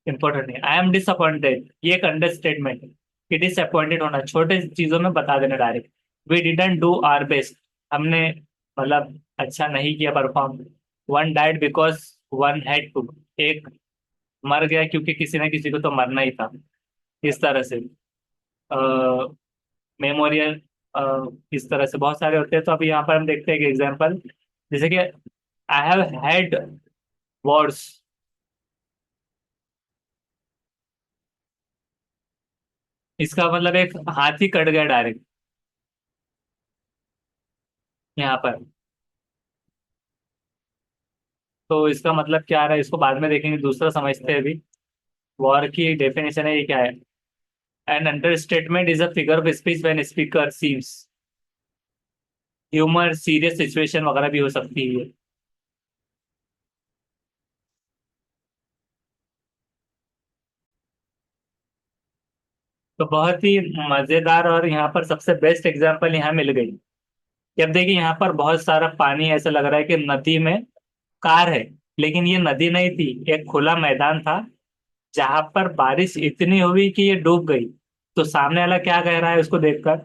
इंपॉर्टेंट है। आई एम डिसअपॉइंटेड, ये एक अंडर स्टेटमेंट है कि डिसअपॉइंटेड होना, छोटे चीजों में बता देना direct. We didn't do our best, हमने मतलब अच्छा नहीं किया perform. One died because one had to, एक मर गया क्योंकि किसी न किसी को तो मरना ही था। इस तरह से मेमोरियल, इस तरह से बहुत सारे होते हैं। तो अभी यहाँ पर हम देखते हैं एक एग्जांपल, जैसे कि आई हैव हैड वॉर्स। इसका मतलब एक हाथी कट गया डायरेक्ट यहाँ पर। तो इसका मतलब क्या आ रहा है, इसको बाद में देखेंगे, दूसरा समझते हैं अभी। वॉर की डेफिनेशन है, ये क्या है। An understatement is a figure of speech when speaker seems, humour, serious situation वगैरह भी हो सकती है। तो बहुत ही मजेदार, और यहाँ पर सबसे बेस्ट एग्जांपल यहाँ मिल गई कि अब देखिए यहाँ पर बहुत सारा पानी, ऐसा लग रहा है कि नदी में कार है, लेकिन ये नदी नहीं थी, एक खुला मैदान था जहां पर बारिश इतनी हुई कि ये डूब गई। तो सामने वाला क्या कह रहा है उसको देखकर,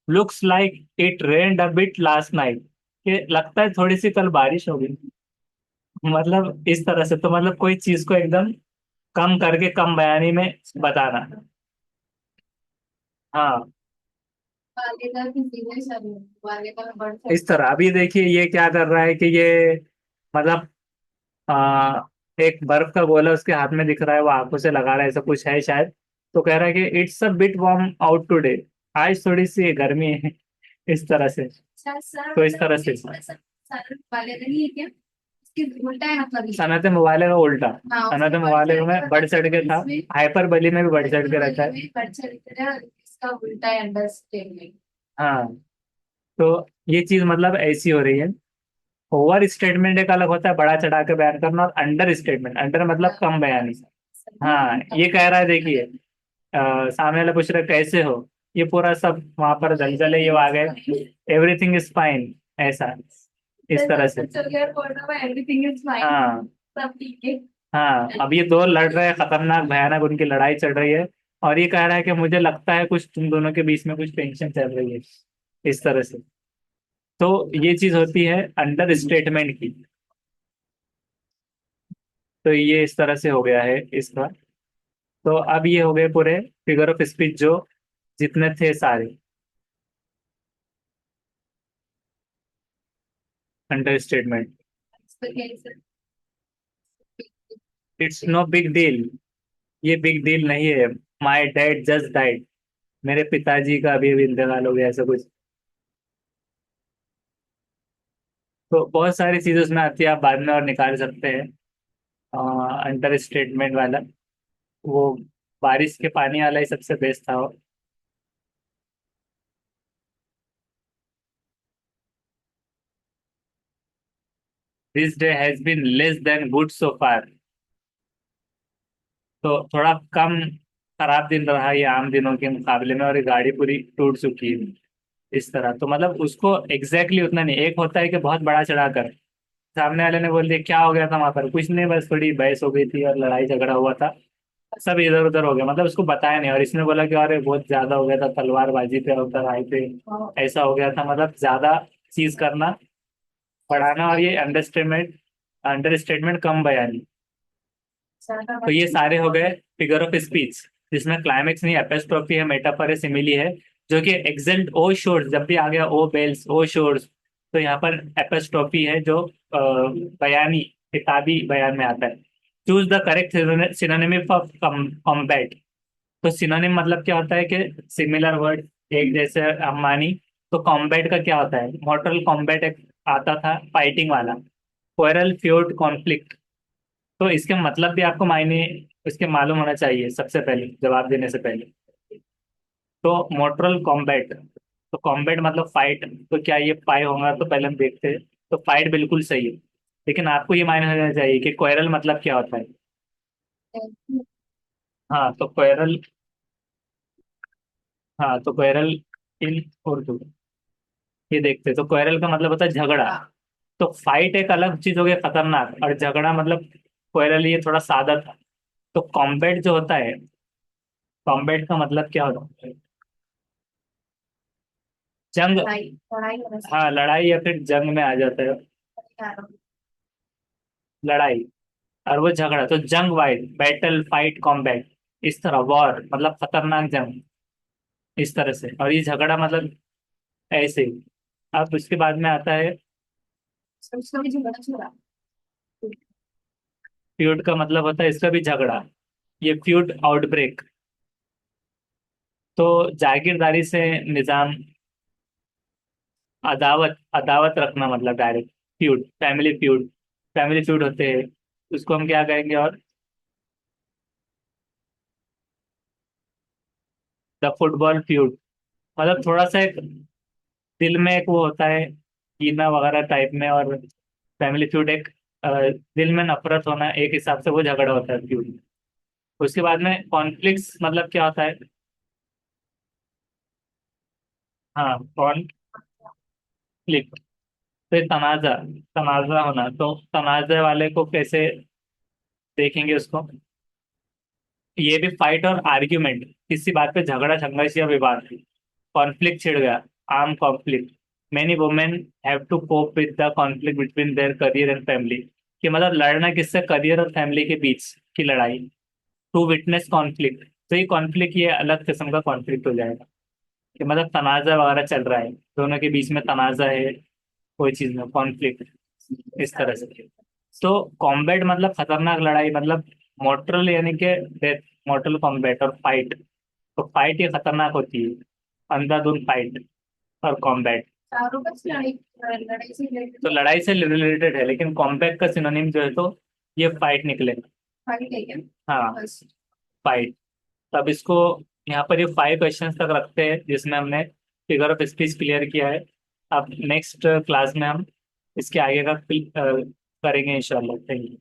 looks like it rained a bit last night, कि लगता है थोड़ी सी कल बारिश होगी। मतलब इस तरह से, तो मतलब कोई चीज को एकदम कम करके कम बयानी में बताना। हाँ, वालेगा की सीधे शरीर, वालेगा में बढ़ इस सकता तरह अभी देखिए ये क्या कर रहा है कि ये मतलब एक बर्फ का गोला उसके हाथ में दिख रहा है, वो आंखों से लगा रहा है, ऐसा कुछ है शायद। तो कह रहा है कि it's a bit warm out today, आज थोड़ी सी गर्मी है। इस तरह से। है। सर तो इस मतलब तरह से ये थोड़ा सा सर वालेगा नहीं है क्या, इसके उल्टा है मतलब ये। सनत मुबाले का उल्टा। हाँ सनत उसमें बढ़ मुबाले चढ़ के में बढ़ चढ़ के था, इसमें हाइपर बली में भी बढ़ चढ़ के रखा हाइपरबोलिक है। में बढ़ चढ़ के है, इसका उल्टा है अंडरस्टैंडिंग। हाँ, तो ये चीज मतलब ऐसी हो रही है। ओवर स्टेटमेंट एक अलग होता है, बड़ा चढ़ा के बयान करना, और अंडर स्टेटमेंट, अंडर मतलब कम बयानी। हाँ, ये कह रहा है देखिए, सामने वाला पूछ रहा है कैसे हो, ये पूरा सब वहां पर दलदल है, ये आ गए, एवरीथिंग इज फाइन, ऐसा, इस तरह से। चल गया बोल रहा है एवरीथिंग इज फाइन, हाँ। सब ठीक है। हाँ, अब ये दो लड़ रहे हैं, खतरनाक भयानक उनकी लड़ाई चल रही है, और ये कह रहा है कि मुझे लगता है कुछ तुम दोनों के बीच में कुछ टेंशन चल रही है, इस तरह से। तो ये चीज होती है अंडर स्टेटमेंट की। तो ये इस तरह से हो गया है इसका। तो अब ये हो गए पूरे फिगर ऑफ स्पीच जो जितने थे सारे अंडर स्टेटमेंट। इसको कैसे इट्स नो बिग डील, ये बिग डील नहीं है। माई डैड जस्ट डाइड, मेरे पिताजी का अभी अभी इंतकाल हो गया, ऐसा कुछ। तो बहुत सारी चीजें उसमें आती है, आप बाद में और निकाल सकते हैं। अंडर स्टेटमेंट वाला, वो बारिश के पानी वाला ही सबसे बेस्ट था वो। This day has been less than good so far, तो थोड़ा कम खराब दिन रहा ये आम दिनों के मुकाबले में, और ये गाड़ी पूरी टूट चुकी है। इस तरह तो मतलब उसको एग्जैक्टली उतना नहीं, एक होता है कि बहुत बड़ा चढ़ाकर सामने वाले ने बोल दिया क्या हो गया था वहां पर, कुछ नहीं, बस थोड़ी बहस हो गई थी और लड़ाई झगड़ा हुआ था, सब इधर उधर हो गया, मतलब उसको बताया नहीं। और इसने बोला कि अरे बहुत ज्यादा हो गया था, तलवारबाजी पे उतर आए थे, ऐसा हो गया था, मतलब ज्यादा चीज करना, बढ़ाना, और ये अंडरस्टेटमेंट, अंडरस्टेटमेंट कम बयानी। ज्यादा तो ये बच्चे सारे हो गए फिगर ऑफ स्पीच, जिसमें क्लाइमेक्स नहीं, एपिस्ट्रोफी है, मेटाफर है, सिमिली है। जो कि एक्सेल्ट ओ शोर्स, जब भी आ गया ओ बेल्स ओ शोर्स, तो यहाँ पर एपिस्ट्रोफी है जो बयानी, किताबी बयान में आता है। Choose the correct synonym of combat. तो सिनोनिम मतलब क्या होता है कि सिमिलर वर्ड, एक जैसे हम मानी। तो कॉम्बैट का क्या होता है, मॉर्टल कॉम्बैट एक आता था फाइटिंग वाला, क्वेरल फ्यूड कॉन्फ्लिक्ट। तो इसके मतलब भी आपको मायने इसके मालूम होना चाहिए सबसे पहले, जवाब देने से पहले। तो मोर्टल कॉम्बैट, तो कॉम्बैट मतलब फाइट, तो क्या ये पाई होगा, तो पहले हम देखते हैं। तो फाइट बिल्कुल सही है, लेकिन आपको ये मायने होना चाहिए कि क्वेरल मतलब क्या होता है। हाँ तो क्वेरल, हाँ तो क्वेरल इन उर्दू, ये देखते हैं। तो क्वेरल का मतलब होता है झगड़ा। तो फाइट एक अलग चीज हो गई खतरनाक, और झगड़ा मतलब क्वेरल ये थोड़ा सादा था। तो कॉम्बैट जो होता है, कॉम्बैट का मतलब क्या होता है, जंग। लड़ाई लड़ाई होना हाँ लड़ाई या फिर जंग में आ जाता है, चाहिए। लड़ाई। और वो झगड़ा तो जंग वाइड, बैटल, फाइट, कॉम्बैट, इस तरह वॉर मतलब खतरनाक जंग, इस तरह से। और ये झगड़ा मतलब ऐसे ही। अब उसके बाद में आता है उसका भी झगड़ा छोड़ा। फ्यूड का मतलब होता है इसका भी झगड़ा, ये फ्यूड आउटब्रेक। तो जागीरदारी से निजाम, अदावत, अदावत रखना मतलब direct. Feud, family feud, family feud होते हैं, उसको हम क्या कहेंगे। और द फुटबॉल फ्यूड मतलब थोड़ा सा एक दिल में एक वो होता है, कीना वगैरह टाइप में। और फैमिली फ्यूड एक दिल में नफरत होना, एक हिसाब से वो झगड़ा होता है फ्यूड। उसके बाद में कॉन्फ्लिक्ट्स मतलब क्या होता है। हाँ कॉन्फ्लिक्ट, तो ये तनाजा, तनाजा होना। तो तनाजे वाले को कैसे देखेंगे उसको, ये भी फाइट और आर्ग्यूमेंट, किसी बात पे झगड़ा, संघर्ष या विवाद। कॉन्फ्लिक्ट छिड़ गया, arm conflict, many women have to cope with the conflict between their career and family. कि मतलब लड़ना किससे, करियर और फैमिली के बीच की लड़ाई। टू विटनेस कॉन्फ्लिक्ट, तो ये कॉन्फ्लिक्ट ये अलग किस्म का कॉन्फ्लिक्ट हो जाएगा, कि मतलब तनाजा वगैरह चल रहा है, दोनों के बीच में तनाजा है, कोई चीज में कॉन्फ्लिक्ट, इस तरह से। तो कॉम्बैट मतलब खतरनाक लड़ाई, मतलब मोर्टल यानी कि डेथ, मोर्टल कॉम्बैट। और फाइट, तो फाइट ये खतरनाक होती है, अंधाधुंध फाइट। और कॉम्बैट चारों का लड़ाई लड़ाई से तो रिलेटेड लड़ाई से रिलेटेड है, लेकिन कॉम्बैट का सिनोनिम जो है तो ये फाइट निकलेगा। फाइट है क्या? हाँ बस। फाइट। तब इसको यहाँ पर ये 5 क्वेश्चंस तक रखते हैं, जिसमें हमने फिगर ऑफ स्पीच क्लियर किया है। अब नेक्स्ट क्लास में हम इसके आगे का करेंगे इंशाल्लाह। Thank you.